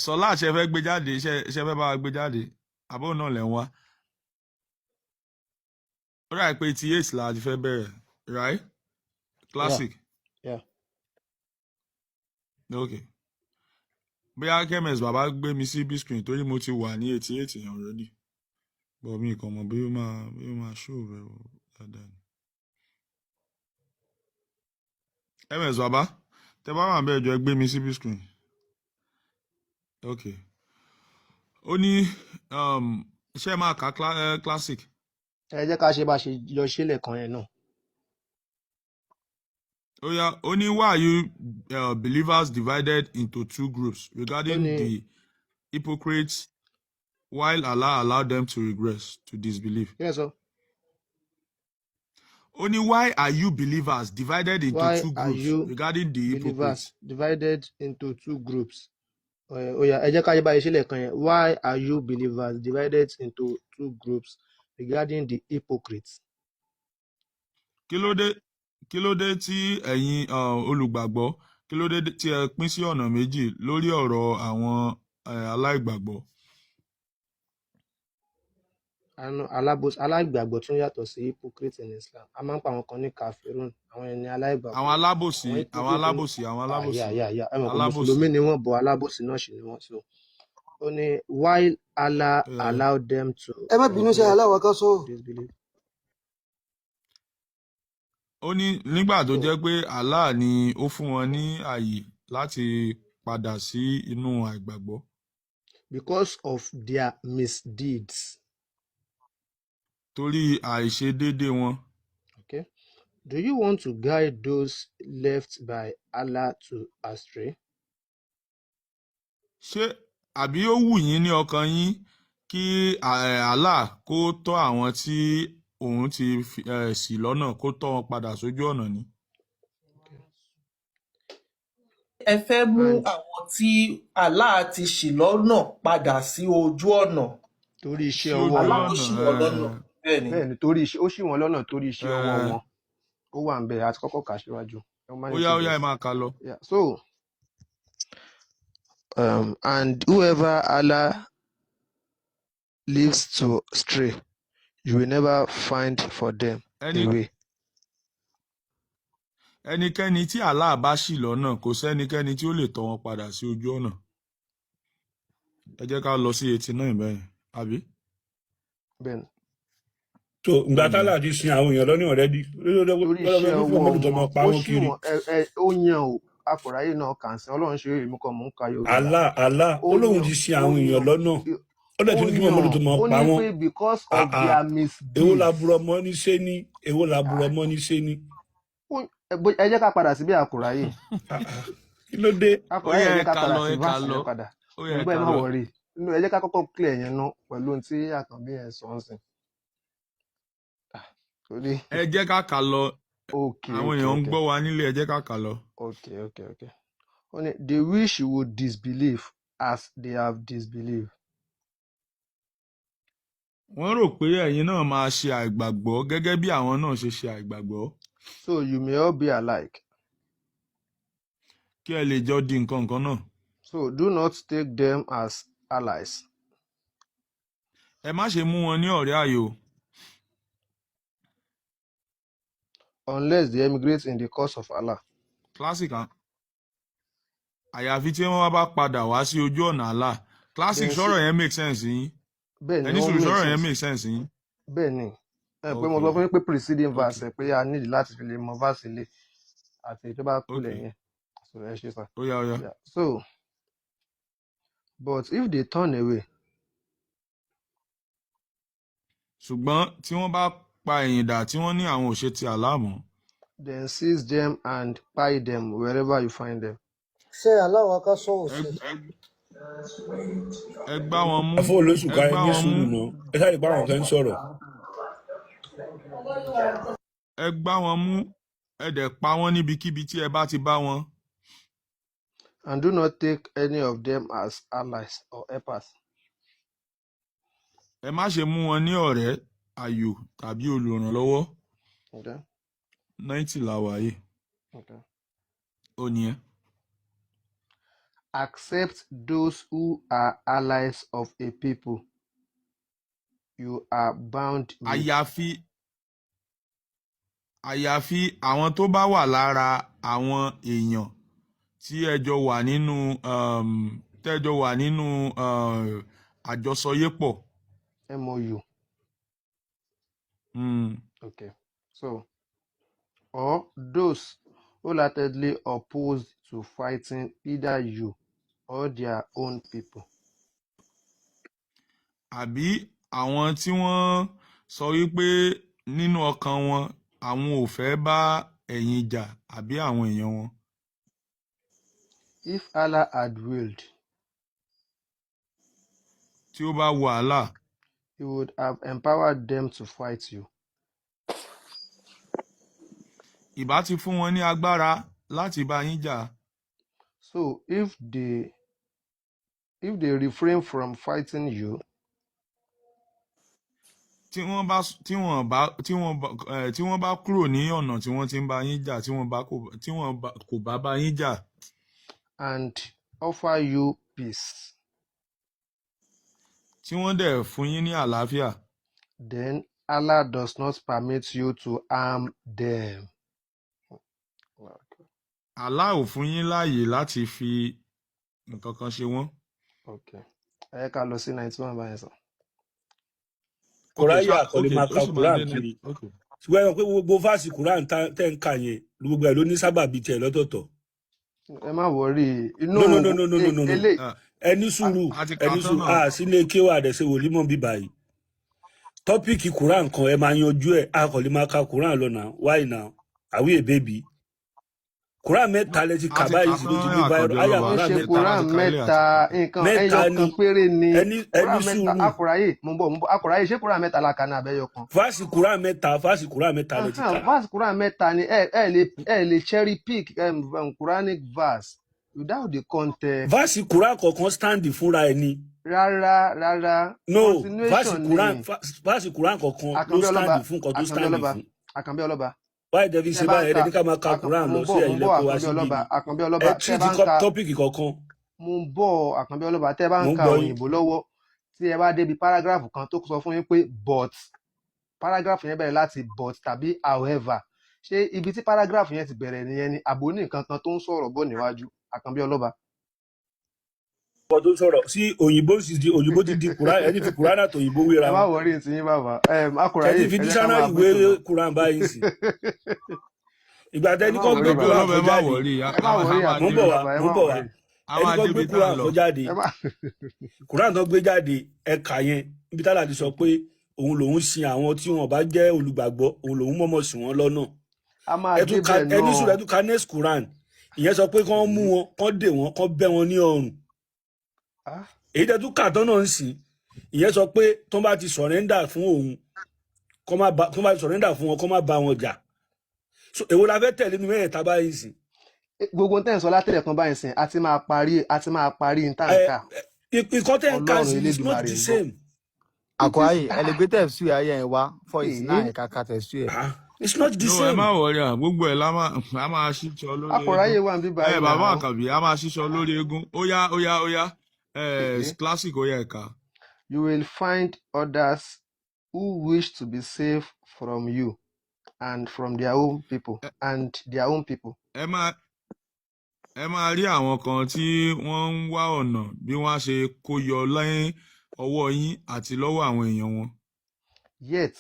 Sọlá ṣe fẹ́ gbé jáde ṣe fẹ́ bá wa gbé jáde àbó náà lẹ̀ ń wá. Ó rà pé 88 la ti fẹ́ bẹ̀rẹ̀ right? Classic. Yeah. Okay. Bóyá Kẹ́mẹ̀s bàbá gbé mi sí B-screen torí mo ti wà ní 88 yẹn already. But mi kàn mọ̀ bí ó máa ṣó rẹ̀ dáadáa ni. ms baba tẹ bá wà bẹ́ẹ̀ jọ ẹ gbé mi síbi screen. Ok. Ó ní ṣé máa ka classic. ẹ jẹ́ ká ṣe bá ṣe lọ sílẹ̀ kan yẹn náà. Ó yá, ó ní why are you believers divided into two groups ó regarding ní the hypocrites while Allah allowed them to regress to disbelief? kí lẹ sọ. Ó ní why are you believers divided into Why two are groups you regarding the hypocrites? believers divided into two groups? Ó yá, ẹ jẹ́ ká ṣe bá ṣe sílẹ̀ kan yẹn. Why are you believers divided into two groups regarding the hypocrites? Kí ló dé tí ẹ̀yin olùgbàgbọ́ kí ló dé tí ẹ pín sí ọ̀nà méjì lórí ọ̀rọ̀ àwọn aláìgbàgbọ́? Aláìgbàgbọ́ tún yàtọ̀ sí hypocrite in Islam. A máa ń pa àwọn kan ní kafirun, àwọn ẹni aláìgbàgbọ́. Àwọn alábòsí Àyà ẹ mọ̀ pé mùsùlùmí ni wọ́n bọ̀ alábòsí náà sì ni wọ́n. So ó ní while Allah allowed them to ẹ má bínú ṣe aláwọ̀ kan sọ. disbelief. Ó ní nígbà tó So jẹ́ pé Allah ni ó fún wọn ní àyè láti padà sí inú àìgbàgbọ́. because of their misdeeds. Torí àìṣedéédé wọn. Okay. Do you want to guide those left by Allah to astray? Ṣé àbí ó wù yín ní ọkàn yín kí Allah kó tọ́ àwọn tí òun ti ṣì lọ́nà kó tọ́ wọn padà sójú ọ̀nà ni? ẹ fẹ́ mú And àwọn tí Allah ti ṣì lọ́nà padà sí ojú ọ̀nà. torí Sí iṣẹ́ ojú ọwọ́ Allah wọn. ló ọ̀nà. ṣì wọ́n lọ́nà. Bẹ́ẹ̀ni. Bẹ́ẹ̀ni torí iṣẹ́ ó ṣì wọ́n lọ́nà torí iṣẹ́ ọwọ́ wọn. Ó wà ń bẹ̀ àti kọ́kọ́ kà síwájú. Ó yá ẹ máa kà lọ. Yeah. So and whoever Allah leaves to stray, you will never find for them a way. Ẹnikẹ́ni tí Allah bá ṣì lọ́nà kò sẹ́nikẹ́ni tí ó lè tọ́ wọn padà sí ojú ọ̀nà. Ẹ jẹ́ ká lọ sí 89 bẹ́ẹ̀ àbí? Bẹ́ẹ̀ni. so ìgbà tálà ti sin àwọn èèyàn lọ́ní ọ̀rẹ́dí Torí iṣẹ́ ọwọ́ mọ́tò tó máa wọn pa ó wọ́n ṣì kiri. wọ́n ó yan o akọ̀ráyè náà kàn sí Ọlọ́run ṣe èmi kan mò ń ka Yorùbá. Allah ó lóun ti sin àwọn èèyàn lọ́nà ó dẹ̀ tún ní kí mọ́tò tó máa pa ó ní wọ́n. pé because of their misdeeds. èwo làbúrò ọmọ ní sẹ́ni èwo làbúrò ọmọ ní sẹ́ni. ẹ jẹ́ ká padà sí bí akọ̀ráyè. kí ló dé. akọ̀ráyè ẹ jẹ́ ká padà sí verse yẹn padà. Ó yẹ nígbà ká yẹn lọ. má wọrí ẹ jẹ́ ká kọ́kọ́ clear yẹn ná pẹ̀lú ohun tí àkànbí yẹn sọ ń sìn. Ẹ jẹ́ ká kà lọ. Okay, Àwọn èèyàn ń gbọ́ wa nílé ẹ jẹ́ ká kà lọ. Okay. They wish you would disbelieve as they have disbelieved. Wọ́n rò pé ẹ̀yin náà máa ṣe àìgbàgbọ́ gẹ́gẹ́ bí àwọn náà ṣe ṣe àìgbàgbọ́. So you may all be alike. Kí ẹ lè jọ di nǹkan náà. So do not take them as allies. Ẹ má ṣe mú wọn ní ọ̀rẹ́ àyò. Unless they emigrate in the cause of Allah. Classic kan. Àyàfi tí wọ́n bá padà wá sí ojú ọ̀nà Allah. Classic sọ̀rọ̀ yẹn make sense yín. Bẹ́ẹ̀ni Ẹni sùn sọ̀rọ̀ yẹn make sense yín. Bẹ́ẹ̀ni pé mo sọ fún yín pé preceding verse pé a need láti fi lè mọ verse ilé àti tó bá kú lẹ́yìn. So ẹ ṣe sá. Ó yá. So but if they turn away. Ṣùgbọ́n tí wọ́n bá pa ẹ̀yìn dà tí wọ́n ní àwọn ò ṣe ti Allah mọ́. Then seize them and buy them wherever you find them. ṣe aláwọ̀ kan sọ òsè. Ẹ gbá wọn mú. afọ olóṣù ká ẹ ní sùúrù náà ẹ sáré pa àwọn kan ń sọ̀rọ̀. Ẹ gbá wọn mú ẹ dẹ̀ pa wọ́n níbikíbi tí ẹ bá ti bá wọn. And do not take any of them as allies or helpers. Ẹ má ṣe mú wọn ní ọ̀rẹ́ àyò tàbí olùrànlọ́wọ́. Okay. 90 làwà yìí. Okay. Ó ní ẹ. Accept those who are allies of a people you are bound with. Àyàfi àwọn tó bá wà lára àwọn èèyàn tí ẹjọ́ wà nínú àjọsọyépọ̀. MOU. Okay. So or those wholeheartedly opposed to fighting either you or their own people. àbí àwọn tí wọ́n sọ wípé nínú ọkàn wọn àwọn ò fẹ́ bá ẹ̀yin jà àbí àwọn èèyàn wọn. If Allah had willed, tí ó bá wù Allah, He would have empowered them to fight you. ìbá ti fún wọn ní agbára láti bá yín jà. So if they refrain from fighting you, tí wọ́n bá kúrò ní ọ̀nà tí wọ́n ti ń bá yín jà, tí wọ́n kò bá yín jà. and offer you peace, tí wọ́n dẹ̀ fún yín ní àlàáfíà. then Allah does not permit you to harm them. Allah ò fún yín láàyè láti fi nǹkan kan ṣe wọ́n. Okay. Ẹ ká lọ sí 91 báyìí sọ. kòráyà kò lè máa ka Quran kiri ṣùgbọ́n ẹ̀rọ pé gbogbo fásì Quran tẹ́ ń kà yẹn gbogbo ẹ̀ ló ní sábàbí tiẹ̀ lọ́tọ̀ọ̀tọ̀. Ẹ má wọrí inú no. eléyìí. ẹni sùúrù sílé kéwà àdẹ̀sẹ̀ wòlímọ̀ bíbá yìí tọ́pìkì Quran kan ẹ máa yanjú ẹ̀ a kò lè máa ka Quran lọ́nà why now are we a baby? Quran mẹ́ta lẹ ti kà báyìí sí ló ti di báyìí àyà Quran mẹ́ta nǹkan ẹyọ kan péré ni ẹni sùúrù akùráyè ṣé Quran mẹ́ta la kà ní abẹ́yọ kan. fásì Quran mẹ́ta lẹ ti kà. fásì Quran mẹ́ta ni ẹ lè cherry pick Quranic verse without the context. fásì Quran kọ̀ọ̀kan stand fúnra ẹ̀ ni. rárá no fásì Quran kọ̀ọ̀kan ló stand fún nǹkan tó stand fún. Àkànbí ọlọ́ba. Why David ṣe báyìí ẹni ká máa ka Quran lọ sí ẹ̀yìn lẹ́kọ̀ọ́ wá síbí ni ẹ tí ti tọ́pìkì kọ̀ọ̀kan. mo ń bọ̀ Àkànbí ọlọ́ba tẹ́ bá ń ka òyìnbó lọ́wọ́ tí ẹ bá débi paragraph kan tó sọ fún yín pé but paragraph yẹn bẹ̀rẹ̀ láti but tàbí however ṣé ibi tí paragraph yẹn ti bẹ̀rẹ̀ nìyẹn ni àbò ní nǹkan kan tó ń sọ̀rọ̀ bọ̀ níwájú Àkànbí ọlọ́ba. ọkọ̀ tó sọ̀rọ̀ sí òyìnbó ti di Quran ẹni fi Quran àti òyìnbó wéra ẹ má wọrí ti yín bàbá akùráyè ẹni fi dísánárì wé Quran báyìí sí ìgbà tẹ́ni kọ́ gbé Quran kó jáde mú bọ̀ wá ẹni kọ́ gbé Quran kó jáde Quran tó gbé jáde ẹ̀ka yẹn níbi tálà ti sọ pé òun lòun sin àwọn tí wọn bá jẹ́ olùgbàgbọ́ òun lòun mọ̀mọ́ sí wọn lọ́nà ẹni sùn ẹtú ka next Quran ìyẹn sọ pé kán mú wọn kán dè wọn kán bẹ́ wọn ní ọrùn èyí tẹ́tú kàtọ́ náà ń sìn ìyẹn sọ pé tó bá ti sọ̀rẹ́ndà fún òun tó bá ti sọ̀rẹ́ndà fún wọn kó má bá wọn jà so èwo la fẹ́ tẹ̀lé nínú mẹ́rẹ̀ẹ́ta báyìí sìn. gbogbo tẹ́ ń sọ látẹ̀lẹ̀ kan báyìí sìn àti máa parí ní tàǹkà. ìkọ́ tẹ́ ń kà sí is not the same. àkọ́yé ẹlẹgbẹ́tẹ̀ sí ayé ẹ̀ wá fọ́ ìsìn náà ẹ̀ka kàtẹ̀ sí ẹ̀. it's not the same. ẹ má wọrí gbogbo ẹ̀ a máa ṣíṣọ lórí eégún. akọ̀ráyè wà níbí báyìí. bàbá Àkànbí a máa ṣíṣọ lórí eégún ó yá classic ó yá ẹ̀ka. You will find others who wish to be safe from you and from their own people ẹ máa rí àwọn kan tí wọ́n ń wá ọ̀nà bí wọ́n á ṣe kó yọ lẹ́yìn ọwọ́ yín àti lọ́wọ́ àwọn èèyàn wọn. Yet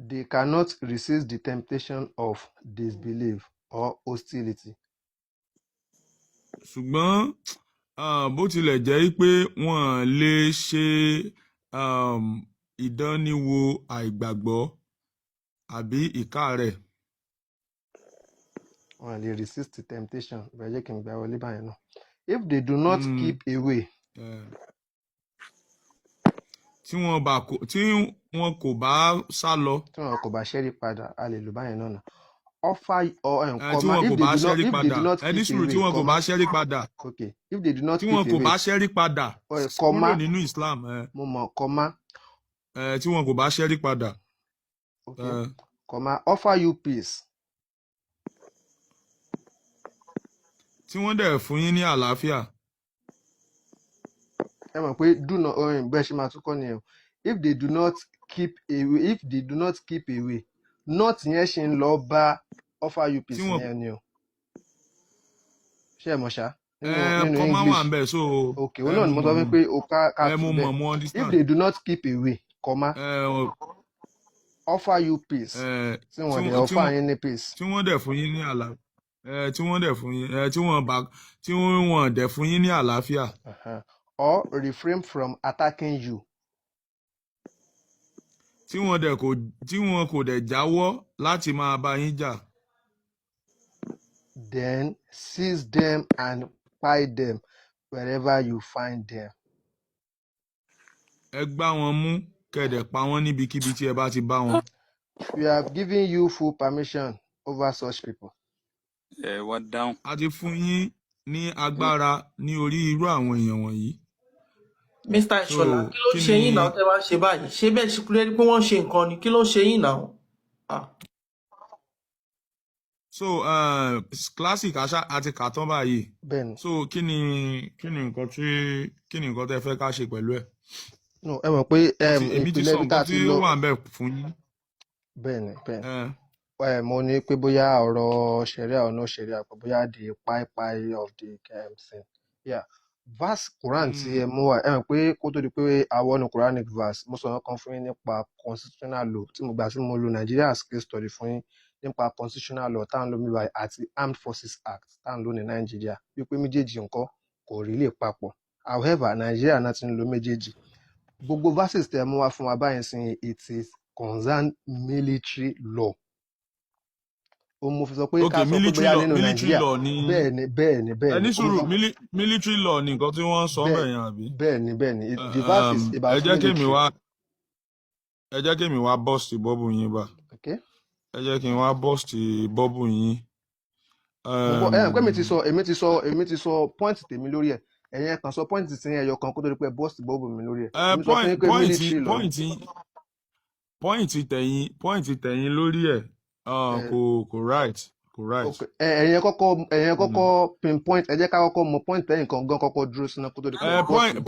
they cannot resist the temptation of disbelief or hostility. ṣùgbọ́n bó tilẹ̀ jẹ́ pé wọ́n lè ṣe ìdánníwò àìgbàgbọ́ àbí ìkárẹ̀. Wọ́n lè resist the temptation bẹ́ẹ̀ jẹ́ kí n gbà wọlé báyìí náà. If they do not keep away. tí wọn kò bá sá lọ. tí wọn kò bá ṣẹ́rí padà a lè lò báyìí náà. Offer tí wọn kò bá ṣẹ́rí padà ẹni sùúrù tí wọn kò bá ṣẹ́rí padà. Okay. If they do not tí keep away. wọn kò bá ṣẹ́rí padà kúrò nínú Islam. mo mọ̀ kọ́má. tí wọn kò bá ṣẹ́rí padà. Okay. Kọ́má offer you peace. tí wọ́n dẹ̀ fún yín ní àlàáfíà. ẹ mọ̀ pé dúnà bẹ́ẹ̀ ṣe máa tún kọ́ nìyẹn. If they do not keep away not yẹn ṣe ń lọ bá offer you peace yẹn ni o. ṣé ẹ mọ̀ ṣá. nínú kọ́ máa wà ń bẹ̀ so. ok òun náà ni mo sọ fún pé o ká tún bẹ́ẹ̀. if they do not keep away kọ́má offer you peace tí wọ́n dẹ̀ offer yín ní peace. tí wọ́n dẹ̀ fún yín ní àlàáfíà. tí wọ́n dẹ̀ fún yín tí wọ́n dẹ̀ fún yín ní àlàáfíà. Or refrain from attacking you. Tí wọ́n kò dẹ̀ jáwọ́ láti máa bá yín jà. Then seize them and buy them wherever you find them. Ẹ gbá wọn mú kẹ̀dẹ̀ pa wọ́n níbikíbi tí ẹ bá ti bá wọn. We have given you full permission over such people. What down? A ti fún yín ní agbára ní orí irú àwọn èèyàn wọ̀nyí. Mr. Ìṣọ̀lá, kí ló ṣe yín náà tẹ́ bá ṣe báyìí? Ṣé bẹ́ẹ̀ ṣe kúrẹ́ pé wọ́n ṣe nǹkan ni? Kí ló ṣe yín náà? So classic àti kàtán báyìí. Bẹ́ẹ̀ni. So kí ni nǹkan tẹ́ fẹ́ ká ṣe pẹ̀lú ẹ̀? No, ẹ mọ̀ pé ìpìlẹ̀ ibi tá a ti lọ. Èmi ti sọ nǹkan tí ó wà ń bẹ̀ fún yín. Bẹ́ẹ̀ni. Mo ní pé bóyá ọ̀rọ̀ ṣẹ̀ríà ọ̀nà ṣẹ̀ríà pé bóyá the pie of the sin. Yeah. Verse Quran tí ẹ mú wá ẹ mọ̀ pé kó tó di pé àwọn ní Quranic verse mo sọ kan fún yín nípa constitutional law tí mo gbà tí mo lo Nigeria as case study fún yín nípa constitutional law tá à ń lo mìíràn àti Armed Forces Act tá à ń lò ní Nàìjíríà wípé méjèèjì nǹkan kò rí lè papọ̀. However, Nigeria náà ti ń lo méjèèjì. Gbogbo verses tẹ mú wá fún wa báyìí sin it is concerned military law. Mo fi sọ pé ká sọ pé bóyá nínú Nàìjíríà bẹ́ẹ̀ni. Ẹni sùúrù military law ni nǹkan tí wọ́n sọ bẹ́ẹ̀ yẹn àbí. Bẹ́ẹ̀ni the verse is about military. Ẹ jẹ́ kí mi wá burst bubble yín bá. Ẹ jẹ́ kí n wá burst bubble yín. Èmi ti sọ point tèmi lórí ẹ̀. Ẹ̀yin kan sọ point tí ẹyọ kan kó tó di pé burst bubble mi lórí ẹ̀. Point tẹ̀yin lórí ẹ̀. Kò right. Ẹ̀yin kọ́kọ́ pinpoint ẹ jẹ́ ká kọ́kọ́ mọ point tẹ̀yin kan gan kọ́kọ́ dúró sínú kó tó di pé burst bubble wa.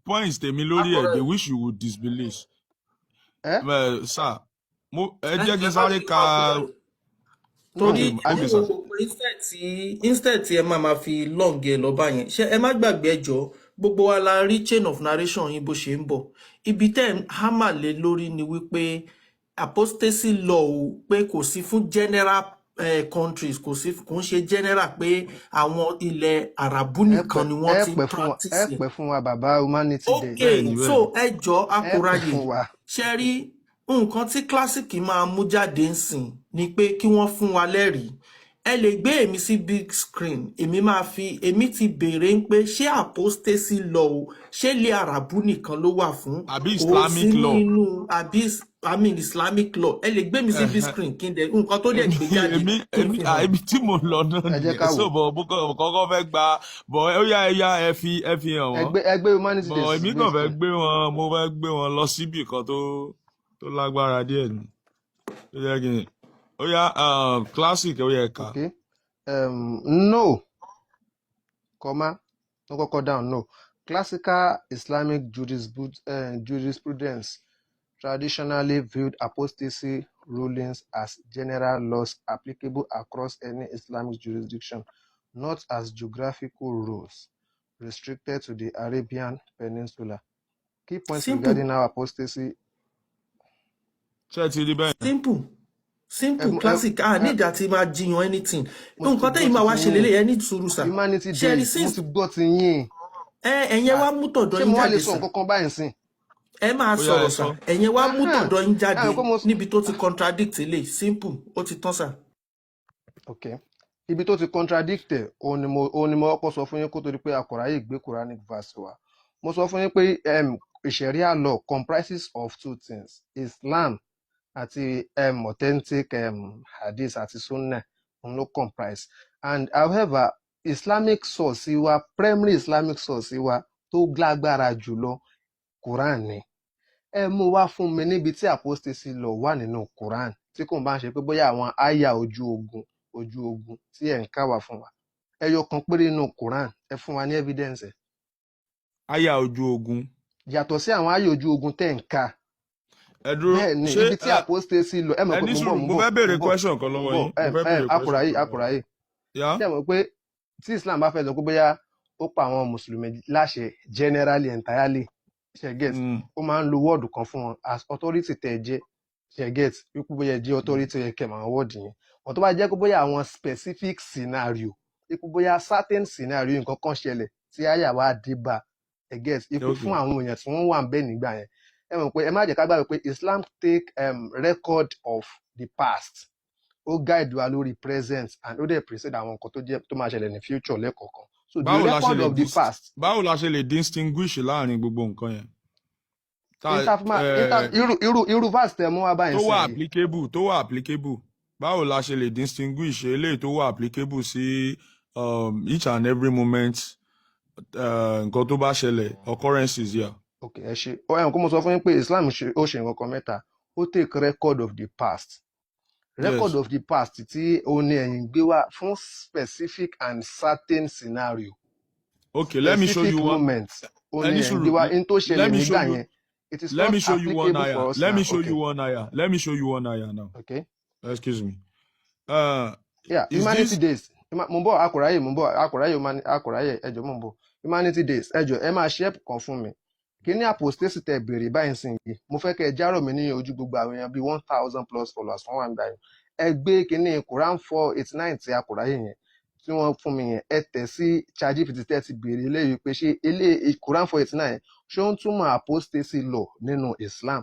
Point tèmi lórí ẹ̀ they wish you would disbelieve. Sir ẹ jẹ́ kí n sáré ka. Torí instead tí ẹ máa fi long ẹ lọ bá yẹn ṣé ẹ má gbàgbé ẹjọ́ gbogbo wa la rí chain of narration yín bó ṣe ń bọ̀ ibi tẹ́ hámà lé lórí ni wípé apostasy law pé kò sí fún general countries kò ń ṣe general pé àwọn ilẹ̀ Arabu nìkan ni wọ́n ti practice ẹ pẹ́ fún wa bàbá humanity day. Okay, so ẹjọ́ akóráyè ṣe rí nǹkan tí classic máa mú jáde ń sìn ni pé kí wọ́n fún wa lẹ́rìí ẹ lè gbé èmi sí big screen èmi ti béèrè ń pé ṣé apostasy law ṣé ilẹ̀ Arabu nìkan ló wà fún àbí Islamic law àbí Islamic law ẹ lè gbé mi sí big screen kí n dẹ nǹkan tó dẹ̀ gbé jáde èmi tí mo lọ náà nìyẹn so bọ̀ kọ́kọ́ fẹ́ gba bọ̀ ó yá ẹ fi hàn wọ́n ẹgbẹ́ humanity day bọ̀ èmi kàn fẹ́ gbé wọn lọ síbì kan tó lágbára díẹ̀ ni ó yẹ kí n ó yá classic ó yẹ ká. No comma no kọ́kọ́ down no classical Islamic jurisprudence traditionally viewed apostasy rulings as general laws applicable across any Islamic jurisdiction, not as geographical rules restricted to the Arabian Peninsula. Key points regarding our apostasy. Simple classic need àti máa jiyàn anything nǹkan tẹ́yìn máa wá ṣe lélẹ̀ ẹ ní sùúrù sà humanity day mo ti gbọ́ ti yín ẹ̀yẹn wá mú tọ̀dọ̀ yín jáde sà ṣé mo wá lè sọ nǹkan kan báyìí sìn ẹ máa sọ̀rọ̀ sà ẹ̀yẹn wá mú tọ̀dọ̀ yín jáde níbi tó ti contradict lè simple ó ti tán sà. Okay, ibi tó ti contradict ẹ̀ òun ni mo kọ́kọ́ sọ fún yín kó tó di pé akọ̀ráyè gbé Quranic verse wa mo sọ fún yín pé Sharia law comprises of two things Islam àti authentic hadith àti sunnah òun ló comprise and however Islamic source wa primary Islamic source wa tó lágbára jùlọ Quran ni ẹ mú wá fún mi níbi tí apostasy law wà nínú Quran tí kò bá ń ṣe pé bóyá àwọn àyà ojú ogun tí ẹ̀ ń ká wá fún wa ẹyọ kan péré nínú Quran ẹ fún wa ní evidence ẹ. Àyà ojú ogun. Yàtọ̀ sí àwọn àyà ojú ogun tẹ̀ ń ká. Bẹ́ẹ̀ ni ibi tí apostasy lọ ẹ mọ̀ pé mo fẹ́ béèrè question kan lọ́wọ́ yín. Akùráyè. Ṣé ẹ mọ̀ pé tí Islam bá fẹ́ sọ pé bóyá ó pa àwọn mùsùlùmí láṣẹ generally entirely ṣe get ó máa ń lo wọ́ọ̀dù kan fún wọn as authority tẹ̀ jẹ́ ṣe get wípé bóyá jẹ́ authority yẹ kẹ̀ máa wọ́ọ̀dù yẹn ọ̀ tó bá jẹ́ pé bóyá àwọn specific scenario pé bóyá certain scenario nǹkan kan ṣẹlẹ̀ tí àyà wa dé bá ẹ get ipò fún àwọn èèyàn tí wọ́n wà ń bẹ̀ nígbà yẹn ẹ mọ̀ pé ẹ má jẹ́ ká gbàgbé pé Islam take record of the past ó guide wa lórí present and ó dẹ̀ present àwọn nǹkan tó máa ṣẹlẹ̀ ní future lẹ́kọ̀ọ̀kan so the record of the past. báwo la ṣe lè distinguish láàrin gbogbo nǹkan yẹn. irú verse tẹ mú wá báyìí tó wà applicable báwo la ṣe lè distinguish eléyìí tó wà applicable sí each and every moment nǹkan tó bá ṣẹlẹ̀ occurrences yà. ok ẹ ṣe kó mo sọ fún yín pé Islam ó ṣe nǹkan kan mẹ́ta ó take record of the past record of the past tí ó ní ẹ̀yin gbé wá fún specific and certain scenario. Okay, let me show you one moment ó ní ẹ̀yin gbé wá in tó ṣẹlẹ̀ nígbà yẹn it is not applicable for us now. Let me show you one ayah now. Okay. Excuse me. Humanity days mo ń bọ̀ akùráyè ẹjọ́ mo ń bọ̀ Humanity days ẹjọ́ ẹ máa ṣe kan fún mi kí ní Apostasy tẹ béèrè báyìí sìn yìí mo fẹ́ kẹ́ ẹ járọ̀ mi ní ojú gbogbo àwọn èèyàn bíi 1000 plus followers fún wa ń gbà yẹn ẹ gbé kínní Quran 489 ti akùráyè yẹn tí wọ́n fún mi yẹn ẹ tẹ̀ sí ChatGPT tẹ́ ti béèrè eléyìí pé ṣé Quran 489 ṣé ó ń túmọ̀ apostasy law nínú Islam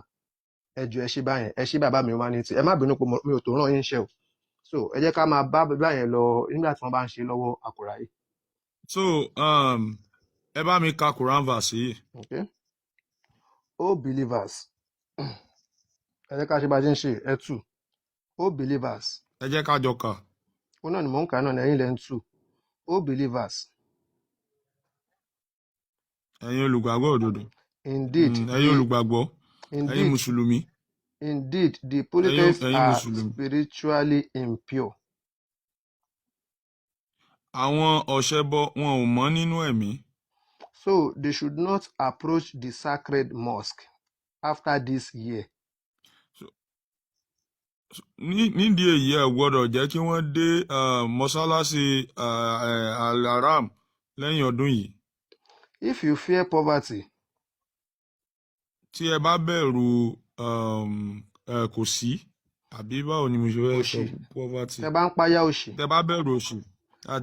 ẹjọ́ ẹ ṣe báyẹn ẹ ṣe bàbá mi Humanity ẹ má bínú pé mi ò tó ràn yín ṣe o so ẹ jẹ́ ká máa bá báyẹn lọ nígbà tí wọ́n bá ń ṣe lọ́wọ́ akùráyè. So ẹ bá mi ka Quran verse yìí. Okay. O believers ẹ jẹ́ ká ṣe bá ṣe ń ṣe ẹ tú O believers. Ẹ jẹ́ ká jọ kà. Ó náà ni mò ń kà náà ní ẹ̀yin lẹ́ ń tú O believers. Ẹ̀yin olùgbàgbọ́ òdodo. Indeed. Ẹ̀yin olùgbàgbọ́. Ẹ̀yin mùsùlùmí. Indeed the polytheists are spiritually impure. Àwọn ọ̀ṣẹbọ wọn ò mọ́ nínú ẹ̀mí. So they should not approach the sacred mosque after this year. Nídìí èyí ẹ gbọ́dọ̀ jẹ́ kí wọ́n dé mọ́sálásí al-haram lẹ́yìn ọdún yìí. If you fear poverty. Tí ẹ bá bẹ̀rù kò sí àbí báwo ni mo ṣe fẹ́ sọ poverty. Tẹ́ bá ń páyà òṣì. Tẹ́ bá bẹ̀rù òṣì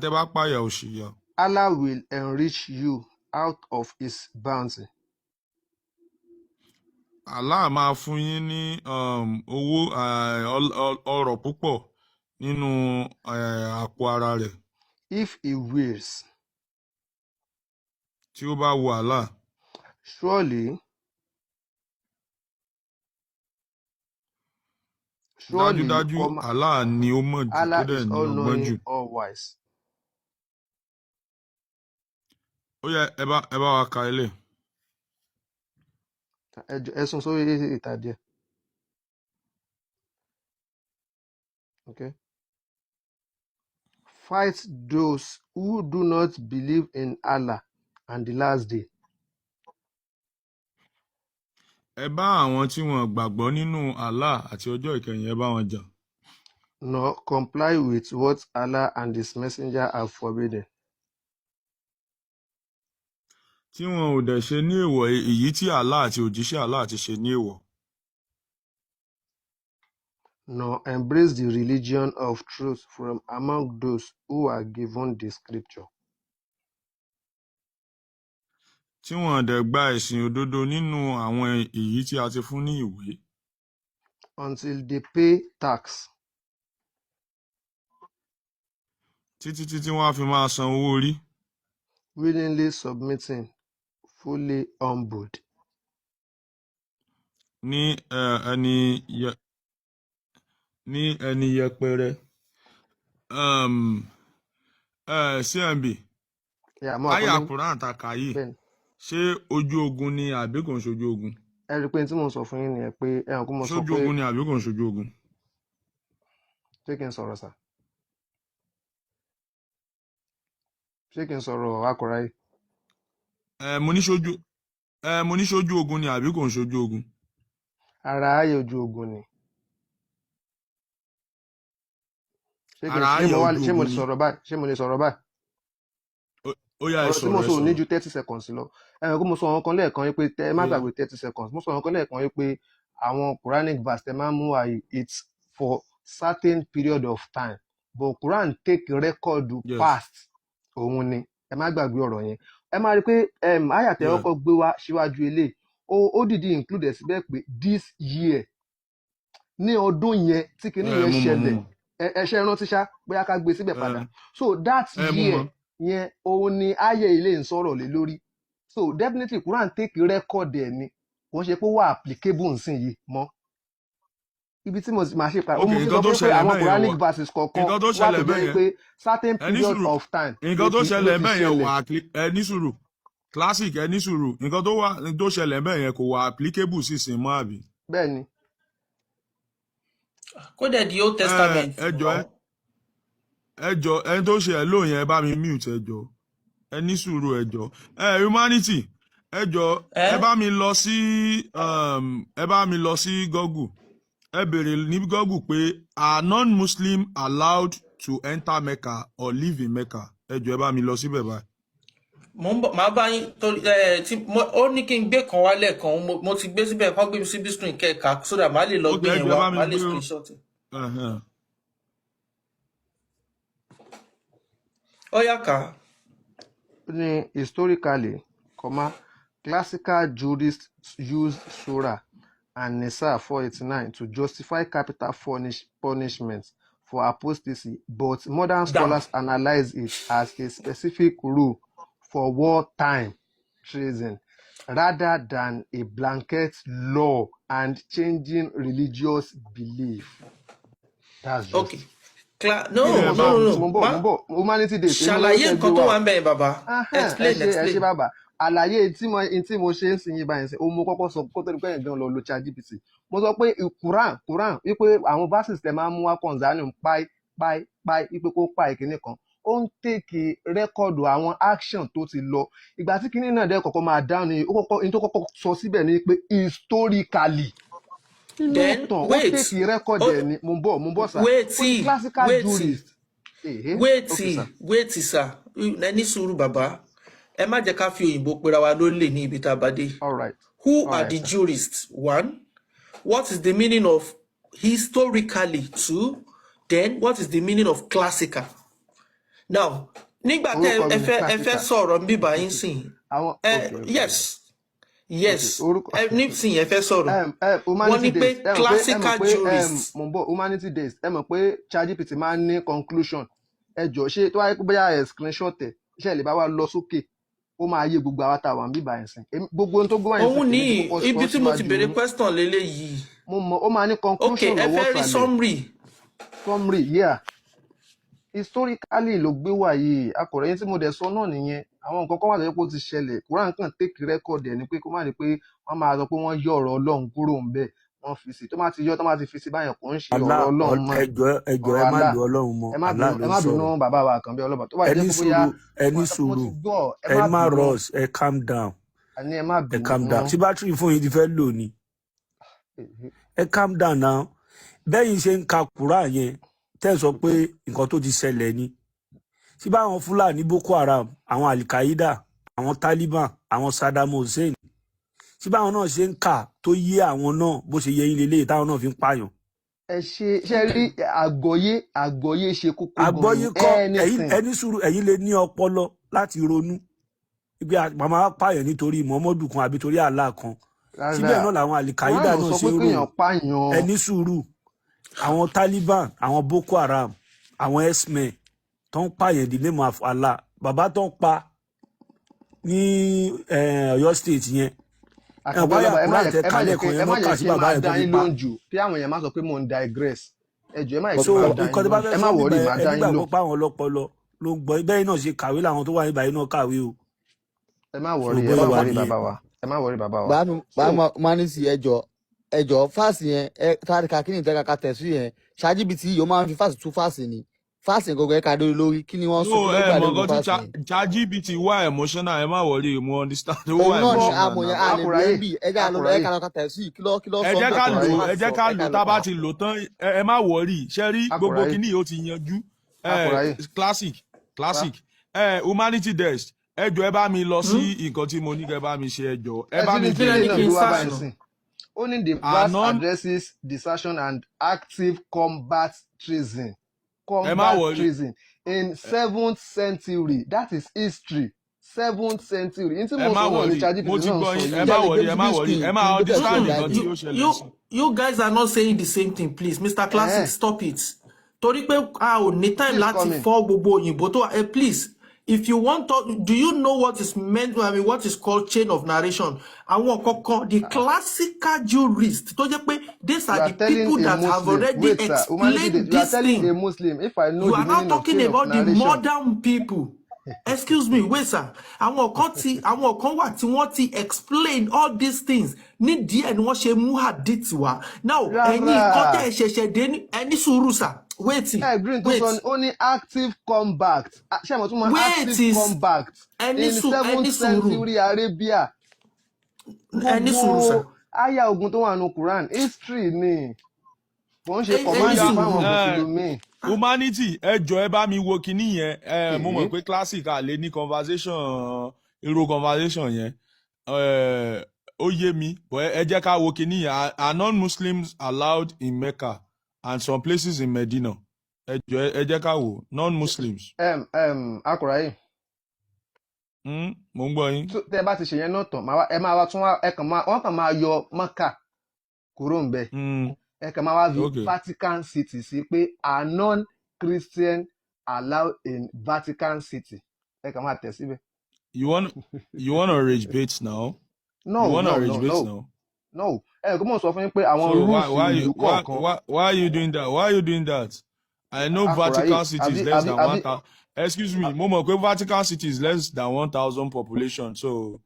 tẹ́ bá páyà òṣì yà. Allah will enrich you out of his bounty. Allah máa fún yín ní owó ọrọ̀ púpọ̀ nínú àpò ara rẹ̀. If he wills. Tí ó bá wù Allah. Surely. Dájúdájú Allah ni ó mọ̀ jù tó dẹ̀ ní ọgbọ́n jù. All wise. Ó yá ẹ bá wa ka ilé. Ẹ̀sùn sórí ìta díẹ̀. Okay. Fight those who do not believe in Allah and the last day. Ẹ bá àwọn tí wọ́n gbàgbọ́ nínú Allah àti ọjọ́ ìkẹyìn ẹ bá wọn jà. Nor comply with what Allah and his messenger have forbidden. Tí wọn ò dẹ̀ ṣe ní èèwọ̀ èyí tí Allah àti òjíṣẹ́ Allah ti ṣe ní èèwọ̀. Nor embrace the religion of truth from among those who are given the scripture. Tí wọn dẹ̀ gba ẹ̀sìn òdodo nínú àwọn èyí tí a ti fún ní ìwé. Until they pay tax. Títí wọ́n á fi máa san owó orí. Willingly submitting. Fully humbled. Ní ẹni yẹpẹrẹ. CMB. Àyà Quran àtàkà yìí. Ṣé ojú ogun ni àbí kò ń ṣojú ogun? Ẹ rí i pé tí mo sọ fún yín nìyẹn pé ẹ̀hàn kó mo sọ pé. Ṣojú ogun ni àbí kò ń ṣojú ogun? Ṣé kí n sọ̀rọ̀ sà? Ṣé kí n sọ̀rọ̀ akọ̀ráyè? Mo ní ṣojú ogun ni àbí kò ń ṣojú ogun? Ara ayé ojú ogun ni. Ṣé mo lè sọ̀rọ̀ báyìí? Ó yá ẹ sọ̀rọ̀. Ọ̀rọ̀ tí mo sọ ò ní ju 30 seconds lọ. Ẹ̀hàn kó mo sọ àwọn kan lẹ́ẹ̀kan yìí pé ẹ má gbàgbé 30 seconds. Mo sọ àwọn kan lẹ́ẹ̀kan yìí pé àwọn Quranic verse tẹ máa ń mú àyè it's for certain period of time but Quran take record past òun ni ẹ má gbàgbé ọ̀rọ̀ yẹn ẹ máa rí i pé àyàtẹ̀ ọkọ̀ gbé wá síwájú ilé ó dìde include ẹ̀ síbẹ̀ pé this year ní ọdún yẹn tí kinní yẹn ṣẹlẹ̀ ẹṣẹ rántí ṣá bóyá ká gbé síbẹ̀ padà so that year yẹn òun ni ayé ilé ń sọ̀rọ̀ lé lórí so definitely Quran take record ẹ̀ ni kò ń ṣe pé ó wà applicable nsìn yìí mọ́ ibi tí mo máa ṣe pa ó mú kí sọ pé àwọn Quranic verses kọ̀ọ̀kan wà tó jẹ́ pé certain period of time. nǹkan tó ṣẹlẹ̀ bẹ́ẹ̀ yẹn wà ẹni sùúrù classic ẹni sùúrù nǹkan tó ṣẹlẹ̀ bẹ́ẹ̀ yẹn kò wà applicable sí sin mọ́ àbí. bẹ́ẹ̀ ni. kó dẹ̀ di Old Testament. ẹjọ ẹni tó ṣe ẹ lóyún ẹ bá mi mute ẹjọ ẹni sùúrù ẹjọ humanity ẹjọ ẹ bá mi lọ sí Google. Ẹ béèrè ní Google pé are non-Muslim allowed to enter Mecca or live in Mecca? Ẹ jọ̀ọ́ ẹ bá mi lọ síbẹ̀ báyìí. Màá bá yín torí ó ní kí n gbé kan wá lẹ́ẹ̀kan mo ti gbé síbẹ̀ kán gbé mi sí bísíǹ kẹ́ẹ̀ka sódà má lè lọ gbé yẹn wá má lè screenshot. Ó yá ká. Ní historically, classical jurists used surah and Nisa 489 to justify capital punishment for apostasy, but modern scholars analyze it as a specific rule for wartime treason rather than a blanket law and changing religious belief. That's just okay. No. Humanity Day. Ṣàlàyé nǹkan tó wà ń bẹ̀ bàbá. Explain. Bàbá. Àlàyé tí mo ṣe ń sìn yín báyìí ṣe ó mú kọ́kọ́ sọ kó tó ní pẹ́yìn gan lọ lo ChatGPT mo sọ pé Quran wípé àwọn verses tẹ máa ń mú wá concerning páì wípé kó pa ìkíní kan ó ń tèkì rẹ́kọ̀dù àwọn action tó ti lọ ìgbà tí kíní náà dẹ́ kọ́kọ́ máa dáhùn ní tó kọ́kọ́ sọ síbẹ̀ ni pé historically then wait ó tèkì rẹ́kọ̀dù ẹ̀ ni mo ń bọ̀ sá classical jurist. wait sir ẹni sùúrù bàbá. Ẹ má jẹ́ ká fi òyìnbó pera wa lólè ní ibi tá a bá dé. Who are the jurists? One, what is the meaning of historically? Two, then what is the meaning of classical? Now, nígbà tẹ́ ẹ fẹ́ sọ̀rọ̀ bí báyìí sìn. Yes. Nísìnyí ẹ fẹ́ sọ̀rọ̀. Wọ́n ní pé classical jurists. Humanity Days ẹ mọ̀ pé ChatGPT máa ń ní conclusion. Ẹ jọ̀ọ́ ṣé tó wáyé pé bóyá ẹ screenshot ẹ̀ iṣẹ́ lè bá wa lọ sókè. Ó máa yé gbogbo àwọn táwọn bíbá yẹn sìn gbogbo ohun tó gbọ́ yẹn sìn. òun ní ibi tí mo ti béèrè question lélẹ́yìí. mo mọ ó máa ní conclusion lọ́wọ́ sàlẹ̀. ẹ fẹ́ rí summary yeah historically ló gbé wá yìí akọ̀rọ̀ yẹn tí mo dẹ̀ sọ náà nìyẹn àwọn nǹkan kan wà lóye pé ó ti ṣẹlẹ̀ Quran kàn take record ẹ̀ ni pé kó má rí pé wọ́n máa sọ pé wọ́n yọ ọ̀rọ̀ Ọlọ́run kúrò ń bẹ̀ wọ́n fi sí tó má ti fi sí báyẹn kò ń ṣe ọ̀rọ̀ Ọlọ́run mọ́ ẹjọ́ ẹ má lu Ọlọ́run mọ́ ẹ má bínú bàbá wa kan bí ọlọ́ba tó bá jẹ́ pé bóyá ẹni sùúrù ẹ má rush ẹ calm down ẹ calm down tí bátìrì fún yín ti fẹ́ lò ní ẹ calm down now bẹ́yìn ṣe ń ka Quran yẹn tẹ́ sọ pé nǹkan tó ti ṣẹlẹ̀ ni tí báwọn Fúlàní Boko Haram àwọn Al-Qaeda àwọn Taliban àwọn Saddam Hussein tí báwọn náà ṣe ń kà tó yé àwọn náà bó ṣe yẹ yín lélẹ́yìí táwọn náà fi ń pààyàn. ẹ ṣe rí àgbọ́yé ṣe kókó gan-an. àgbọ́yé kọ́ ẹni sùúrù ẹ̀yin lè ní ọpọlọ láti ronú ibi màmá pààyàn nítorí Muhammadu kan àbí torí Allah kan síbẹ̀ náà làwọn Al-Qaeda náà ṣe ń rò ẹni sùúrù àwọn Taliban àwọn Boko Haram àwọn X-Men tó ń pààyàn the name of Allah bàbá tó ń pa ní Ọ̀yọ́ state yẹn ẹ má jẹ́ kí n máa dá yín lóúnjù kí àwọn èèyàn má sọ pé mò ń digress ẹ jọ̀ọ́ ẹ má yẹ kí n máa dá yín lóúnjù ẹ má wọrí máa dá yín lóúnjù. ẹgbẹ́ àpapọ̀ àwọn ọlọ́pọlọ ló ń gbọ́ bẹ́ẹ̀ náà ṣe kàwé làwọn tó wà níbàyí náà kàwé o. ẹ má wọrí bàbá wa ẹ má wọrí bàbá wa. bá máa ní sí ẹjọ́ fáàsì yẹn tàríkà kí ni ìtẹ́ka tẹ̀sí yẹn ChatGPT yìí ó máa ń fi fáàsì tú fáàsì ni fáàsì gọgọ ẹka lórí kí ni wọ́n sọ fún ẹgbàá lórí fáàsì ni. ChatGPT wà emotional ẹ má wọrí mo understand. òun náà ni amòyàn àlè bí ẹjẹ lọ tẹ̀sí kí lọ sọ. ẹ jẹ́ ká lò tá a bá ti lò tán ẹ má wọrí ṣe rí gbogbo kíní yìí ó ti yanjú classic Humanity Days ẹ jọ̀ọ́ ẹ bá mi lọ sí nǹkan tí mo ní kẹ́ bá mi ṣe ẹ jọ̀ọ́ ẹ bá mi bẹ̀rẹ̀ Only the verse addresses desertion and active combat treason. Combat treason in 7th century. That is history. 7th century. Into most of the charges you guys are not saying the same thing, please. Mr. Classic, stop it. Torí pé a ò ní time láti fọ́ gbogbo òyìnbó tó please. If you want to, do you know what is meant? I mean, what is called chain of narration? The classical jurists, these are the people that have already explained this thing. A Muslim, if I know you are not talking about the modern people. Excuse me, wait, sir. Àwọn kan wà tí wọ́n ti explain all these things. Ní díẹ̀ ni wọ́n ṣe mú hadith wá. Now, ẹ̀yin kan tẹ́ ṣẹ̀ṣẹ̀ dé ní ẹni sùúrù, sir. Wait. Only active combat. Active combat in 7th century Arabia. Ẹni sùúrù, sir. Aya ogun tó wà ní Quran, history ni. Wọ́n ṣe command fáwọn Mùsùlùmí. Humanity, ẹ bá mi wo kíní yẹn, mo mọ̀ pé classic lè ní conversation, irú conversation yẹn. Ó yé mi, but ẹ jẹ́ ká wo kíní yẹn. Are non-Muslims allowed in Mecca and some places in Medina? Ẹ jẹ́ ká wo non-Muslims. Akùráyè. Mo ń gbọ́ yín. Tẹ́ bá ti ṣe yẹn náà tán, ẹ máa wá tún wọ́n kàn máa yọ Mecca kúrò ń bẹ̀. Ẹ kàn máa wá vi Vatican City sí pé are non-Christian allowed in Vatican City. Ẹ kàn máa tẹ̀ síbẹ̀. You wanna rage bait now? No. No. Kò mọ̀ sọ fún yín pé àwọn rules ìlú kọ̀ọ̀kan. Why are you doing that? Why are you doing that? I know Vatican City is less than 1,000. Excuse me, mo mọ̀ pé Vatican City is less than 1,000 population, so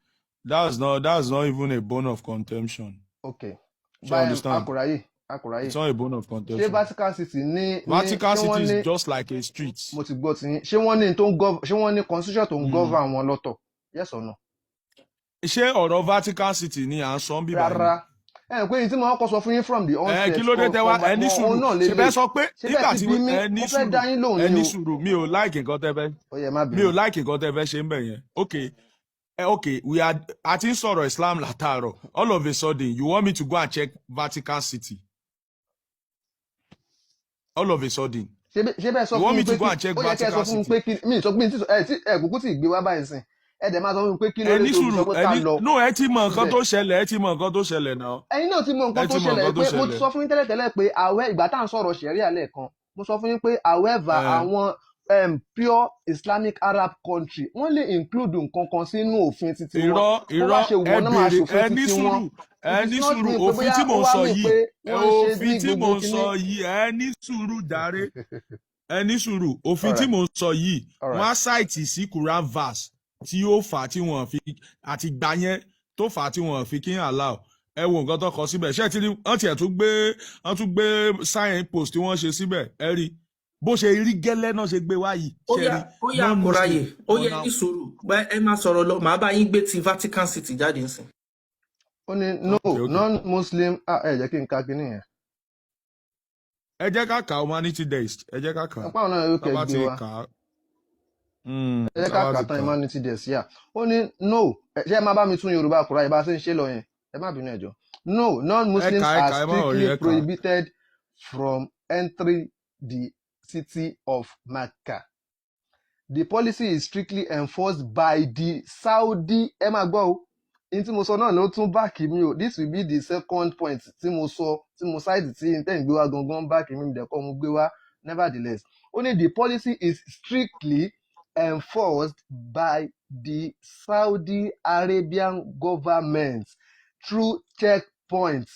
that's not even a bone of contention. Okay. So I understand. Akùráyè. It's not a bone of contention. Ṣé Vatican City ní Vatican City is just like a street. Mo ti gbọ́ ti yín. Ṣé wọ́n ní constitution tó ń govern wọn lọ́tọ̀? Yes or no? Ṣé ọ̀rọ̀ Vatican City ni à ń sọ bí báyìí? Rárá. Pé ní tí mo kọ́ sọ fún yín from the onset. Kí ló dé tẹ́ wá ẹni sùúrù? Ṣé bẹ́ẹ̀ sọ pé nígbà tí ẹni sùúrù mi ò like nǹkan tẹ́ fẹ́ ṣe ń bẹ̀ yẹn. Okay, a ti ń sọ̀rọ̀ Islam látàárọ̀. All of a sudden, you want me to go and check Vatican City? All of a sudden. Ṣé bẹ́ẹ̀ sọ fún mi pé ó yẹ kẹ́ ẹ sọ fún mi pé mi sọ pé kúkú tí ì gbé wá báyìí sìn. Ẹ dẹ̀ máa sọ fún mi pé kí ló dé tó sọ pé ká lọ. No, ẹ ti mọ nǹkan tó ṣẹlẹ̀, náà. Ẹ̀yin náà ti mọ nǹkan tó ṣẹlẹ̀ pé mo ti sọ fún yín tẹ́lẹ̀tẹ́lẹ̀ pé ìgbà tá à ń sọ̀rọ̀ ṣẹ̀ríà lẹ́ẹ̀kan mo sọ fún yín pé however àwọn pure Islamic Arab country wọ́n lè include nǹkan kan sínú òfin títí wọn. Irọ́ ẹni sùúrù òfin tí mò ń sọ yìí ẹni sùúrù jàre ẹni sùúrù òfin tí mò ń sọ yìí wọ́n á ṣáìtì sí Quran verse tí ó fà á tí wọ́n fi àti gbà yẹn tó fà á tí wọ́n fi kí n allow ẹ wo nǹkan tó kọ síbẹ̀ ṣé tí wọ́n tiẹ̀ tún gbé sign post tí wọ́n ṣe síbẹ̀ ẹ rí bó ṣe rí gẹ́lẹ́ náà ṣe gbé wá yìí. ó yá Akùráyè ó yẹ ní sùúrù ẹ máa sọ̀rọ̀ lọ màá bá yín gbé ti Vatican City jáde nsìn. ó ní non-Muslim ẹ jẹ́ kí n ka kíní yẹn. ẹ jẹ́ ká kà Humanity Days ẹ jẹ́ ká kà. apá ọ̀nà yóò kẹ́ gbé wa. ẹ jẹ́ ká kà tán Humanity Days yà. ó ní no ṣé ẹ máa bá mi tún Yorùbá Akùráyè bá a ṣe ń ṣe lọ yẹn ẹ má bínú ẹjọ́. No, non-Muslims are strictly prohibited from entering the city of Mecca. The policy is strictly enforced by the Saudi. Ẹ máa gbọ́ o, ní tí mo sọ náà ló tún báàkì mi o. This will be the second point tí mo sọ tí mo ṣáìdì tí n tẹ́ ń gbé wá gangan báàkì mi dẹ̀kọ́ mo gbé wá. Nevertheless, only the policy is strictly enforced by the Saudi Arabian government through checkpoints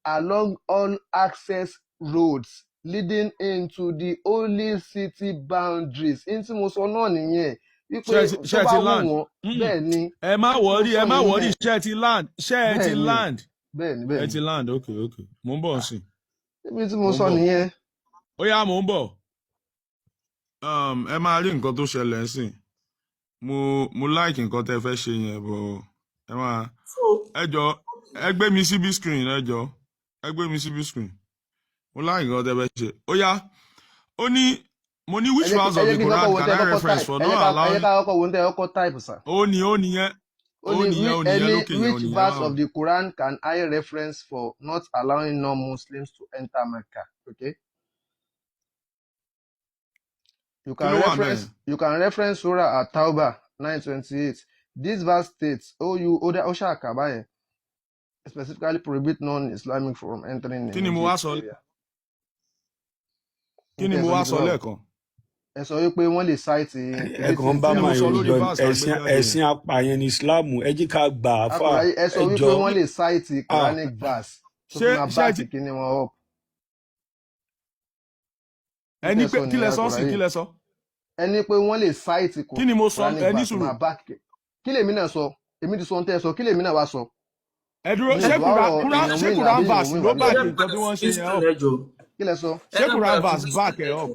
along all access roads leading into the holy city boundaries. In tí mo sọ náà nìyẹn wípé tó bá wù wọ́n bẹ́ẹ̀ ni. ẹ má wọrí ṣé ẹ ti land. bẹ́ẹ̀ni ẹ ti land ok mo ń bọ̀ sí. ibi tí mo sọ nìyẹn. ó yá mo ń bọ̀ ẹ máa rí nǹkan tó ṣẹlẹ̀ sí mo like nǹkan tẹ́ fẹ́ ṣe yẹn bọ̀ ẹ máa ẹ jọ ẹ gbé mi síbí screen ẹ jọ ẹ gbé mi síbí screen mo like nǹkan tẹ́ fẹ́ ṣe ó yá ó ní mo ní which verse of the Quran can I reference for not allowing. ẹ jẹ́ ká kọ́kọ́ wo ní tẹ́ ọkọ̀ type sir. ó ní yẹn Which verse of the Quran can I reference for not allowing non-Muslims to enter Mecca? Okay. You can reference Surah At-Tawbah 9:28. This verse states, specifically prohibit non-Islamic from entering the area. Kí ni mo wá sọ lẹ́ẹ̀kan? Ẹ sọ wípé wọ́n lè cite ẹ̀kan bá máa yọ ẹ̀sìn apààyàn ní Islam ẹ jẹ́ ká gbà á fà ẹjọ́. Ẹ sọ wípé wọ́n lè cite Quranic verse tó fi máa bá kí ni wọn up. Ẹni pé kí lẹ sọ sí kí lẹ sọ? Ẹni pé wọ́n lè cite Quranic verse máa bá kí lèmi náà sọ? Èmi ti sọ ohun tẹ́ ẹ sọ, kí lèmi náà wá sọ? Ẹ dúró ṣé Quran verse ló bá kí nǹkan tí wọ́n ṣe yẹn up? Kí lẹ sọ? Ṣé Quran verse back ẹ̀ up?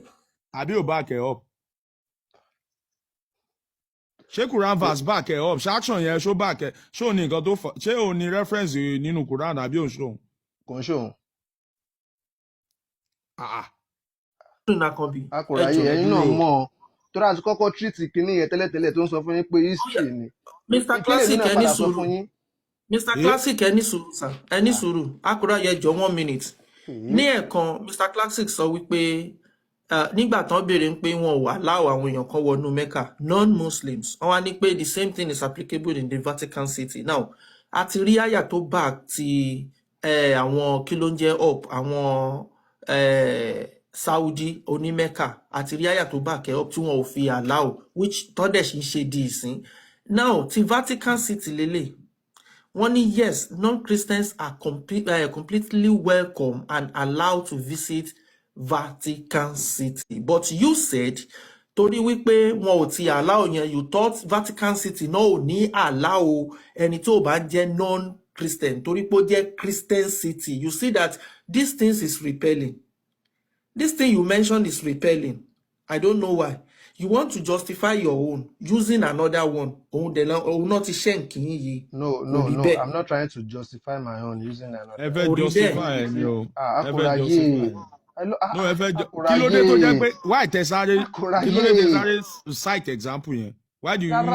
Àbí ò back ẹ̀ up? Ṣé Quran verse back ẹ̀ up? Ṣé action yẹn ṣó back ẹ̀? Ṣé ò ní nǹkan tó fọ? Ṣé ò ní reference nínú Quran àbí ò ń ṣòun? Kò ń ṣòun. Akọ̀rọ̀ ayé ẹ̀yin náà mọ̀ ọ́ tó dáa ti kọ́kọ́ treat kínní yẹn tẹ́lẹ̀tẹ́lẹ̀ tó ń sọ fún yín pé history ni. Mr. Classic ẹni sùúrù Mr. Classic ẹni sùúrù sir ẹni sùúrù Akọ̀rọ̀ ayé jọ 1 minute. Ní ẹ̀kan Mr. Classic sọ wípé nígbà tán béèrè pé wọn ò allow àwọn èèyàn kan wọnú Mecca non-Muslims wọ́n wá ní pé the same thing is applicable in the Vatican City. Now a ti rí àyà tó back ti àwọn kí ló ń jẹ́ up àwọn Saudi oní Mecca àti rí àyà tó back up tí wọn ò fi allow which tọ́dẹ̀ ń ṣe di ìsín. Now ti Vatican City lélẹ̀ wọ́n ní yes non-Christians are completely welcome and allowed to visit Vatican City, but you said torí wípé wọn ò ti allow yẹn you thought Vatican City náà ò ní allow ẹni tó bá jẹ́ non-Christian torí pé ó jẹ́ Christian city. You see that these things is repelling. This thing you mentioned is repelling. I don't know why. You want to justify your own using another one. No, I'm not trying to justify my own using another. Ever justify no. Ever justify. No, kí ló dé tó jẹ́ pé why tẹ̀sáré kí ló dé tẹ̀sáré cite example yẹn? Why do you run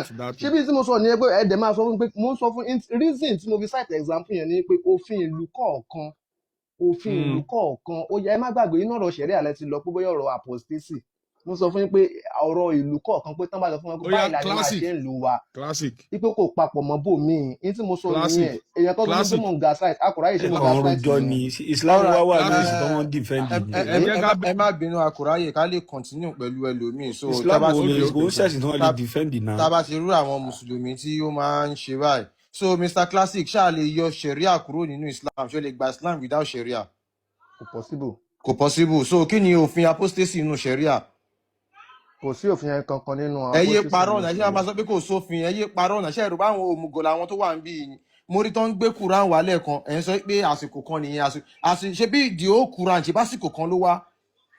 to that? Ṣé bí tí mo sọ ní pé ẹ̀ẹ́dẹ̀ máa sọ fún pé mo ń sọ fún reason tí mo fi cite example yẹn ni pé òfin ìlú kọ̀ọ̀kan ó yẹ ẹ má gbàgbé inú ọ̀rọ̀ ṣẹ̀rí àlẹ́ ti lọ pé bóyá ọ̀rọ̀ apostasy mo sọ fún yín pé ọ̀rọ̀ ìlú kọ̀ọ̀kan pé tán bá sọ fún wọn pé báyìí làwọn máa ṣe ń lù wá ipò kò papọ̀ mọ́ bò míì ní tí mo sọ nìyẹn èèyàn kan tó ní pé mò ń ga site Akọ̀rọ̀ ayé ṣe mo ga site. ọ̀rọ̀ jọ ni Islam wà ní ìsìn tó wọ́n defend ni. ẹ má bínú Akọ̀rọ̀ ayé ká lè continue pẹ̀lú ẹlòmíì. So Islam ò ní ìgbó sẹ̀sìn tó wọ́n lè defend náà. tá a bá ti rú àwọn mùsùlùmí tí ó máa ń ṣe báyìí. So Mr. Classic ṣáà lè yọ sharia kúrò nínú Islam ṣó lè gba Islam without sharia. Kò possible. So kí ni òfin apostasy nínú sharia? Kò sí òfin kankan nínú apostasy. Ẹ yé parọ́ ọ̀nà ṣé a máa sọ pé kò sófin ẹ yé parọ́ ọ̀nà ṣé ẹ̀rù bá àwọn òmùgọ̀ làwọn tó wà ń bí yìí. Mo rí tó ń gbé Quran wà lẹ́ẹ̀kan ẹ̀ ń sọ pé àsìkò kan nìyẹn ṣe bí the whole Quran ṣe básìkò kan ló wá.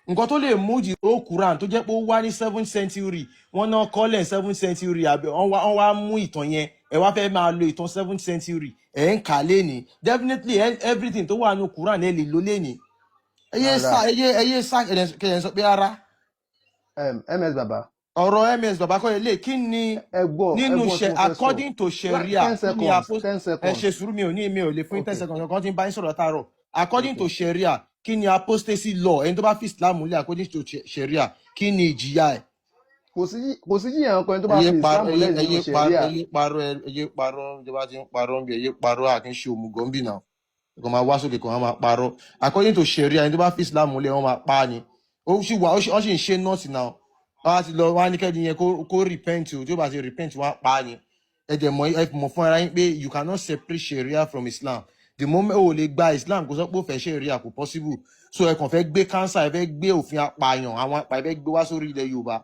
Nǹkan tó lè mú the whole Quran tó jẹ́ pé ó wá ní 7th century wọ́n náà kọ́lẹ̀ 7th century àbẹ̀ wọ́n wá mú ìtàn yẹn ẹ wá fẹ́ máa lo ìtàn 7th century ẹ̀ ń kà lẹ́ni definitely everything tó wà ní Quran ẹ lè lo lẹ́ni. Ẹyẹ sá kẹyẹ sọ pé ara. MS Baba. Ọ̀rọ̀ MS Baba kọ́ ilé kí ni nínú according to Sharia ní ẹ ṣe sùúrù mi ò lè fún 10 seconds kan tí ń bá ń sọ̀rọ̀ tààrọ̀ according to Sharia kí ni apostasy law ẹni tó bá fi Islam múlẹ̀ according to Sharia kí ni ìjìyà ẹ̀. Kò sí jìyà ọkọ ẹni tó bá fi Islam múlẹ̀ nínú Sharia. ẹyẹ parọ́ ìjọba ti ń parọ́ bí ẹyẹ parọ́ àkínṣe òmùgọ̀ ń bì náà kò máa wá sókè kò máa parọ́ according to Sharia ẹni tó bá fi Islam múlẹ̀ wọ́n máa pa á ni ó sì ń ṣe nọ́ọ̀sì náà wọ́n á ti lọ wọ́n á ní kẹ́ni yẹn kó repent o tí ó bá ti repent wọ́n á pa á ni ẹ̀jẹ̀ mọ̀ fún ara yín pé you cannot separate Sharia from Islam the moment o lè gba Islam kó sọ pé ó fẹ́ Sharia kò possible so ẹ kàn fẹ́ gbé cancer ẹ fẹ́ gbé òfin apààyàn àwọn apààyàn fẹ́ gbé wá sórí ilẹ̀ Yorùbá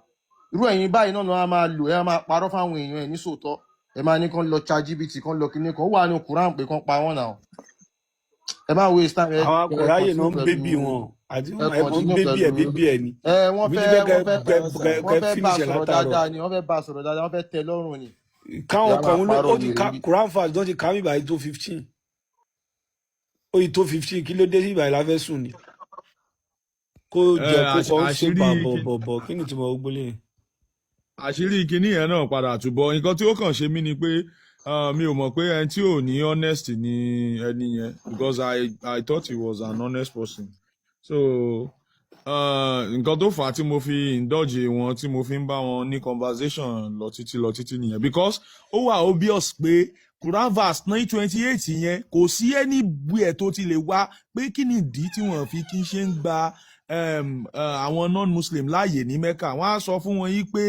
irú ẹ̀yin báyìí náà a máa lò ẹ máa parọ́ fáwọn èèyàn ẹ̀ ní sòótọ́ ẹ máa ní kán lọ ChatGPT kán lọ kíní kan ó wà ní Quran pé kán pa wọ́n náà ẹ máa waste time. àwọn akọ̀ráyè náà ń bébì wọn àti wọn bébì ẹ ni. wọ́n fẹ́ bá sọ̀rọ̀ dáadáa ni wọ́n fẹ́ bá sọ̀rọ̀ dáadáa wọ́n fẹ́ tẹ́ lọ́rùn ni. káwọn kan ó ti Quran fast don ti kà mí báyìí tó 15 ó yìí tó 15 kí ló dé sí ìbàyìí la fẹ́ sùn ni. kó jẹ kó kọ́ sí bọ̀bọ̀ kí ni tí mo gbólé. àṣírí kinní yẹn náà padà túbọ̀ nǹkan tí ó kàn ṣe mí ni pé mi ò mọ̀ pé ẹni tí ò ní honest ni ẹni yẹn because I thought he was an honest person so nǹkan tó fà á tí mo fi indulge wọn tí mo fi ń bá wọn ní conversation lọ títí nìyẹn because ó wà obvious pé Quran verse 928 yẹn kò sí anywhere tó ti lè wá pé kí ni ìdí tí wọ́n fi kí n ṣe ń gba àwọn non-muslim láàyè ní Mecca wọ́n á sọ fún wọn yìí pé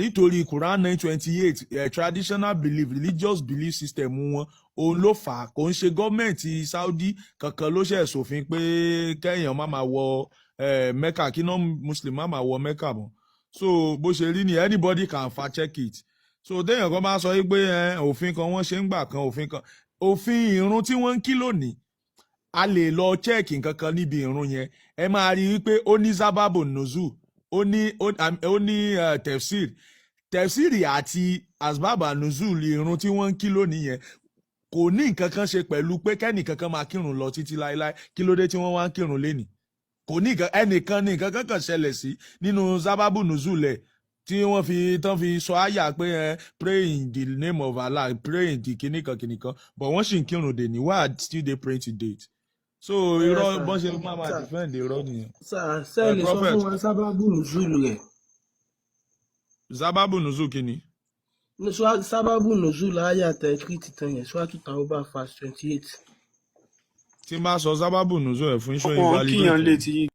nítorí Quran 928 traditional belief religious belief system wọn òun ló fà á kò ń ṣe gọ́ọ̀mẹ̀ntì Saudi kankan ló ṣe ṣòfin pé kẹ́yìn má máa wọ Mecca kí non-muslim má máa wọ Mecca mọ́ so bó ṣe rí ni anybody can fact check it so téèyàn kan bá sọ yìí pé òfin kan wọ́n ṣe ń gbà kan òfin ìrun tí wọ́n ń kí lónìí a lè lọ check nǹkan kan níbi ìrun yẹn ẹ máa rí i pé ó ní sábàbò nùzù ó ní tefsiri àti asbaba nùzù ìrun tí wọ́n ń kí lónìí yẹn kò ní nǹkan kan ṣe pẹ̀lú pé kẹ́nìkan kan máa kírun lọ títí láéláé kí ló dé tí wọ́n wá ń kírun lénìí kò ní ẹnìkan ní nǹkan kan ṣẹlẹ̀ sí nínú sábàbò nùzù lẹ̀ tí wọ́n fi sọ àyà pé pray in the name of Allah pray in the kìnìkan but wọ́n sì ń kírun dè ní why still dey pray to date so irọ́ bọ́n ṣe máa defend irọ́ nìyẹn. sẹ́ẹ̀lì sọ fún wọn sábàbù nùzúlù rẹ̀. sábàbù nùzúlù kìíní. sábàbù nùzúlù ayé àtẹ̀kí tìtàn yẹn ṣọ́ọ́tù tàwọn verse 28. tí n bá sọ sábàbù nùzúlù ẹ̀ fún iṣẹ́ ìwálé.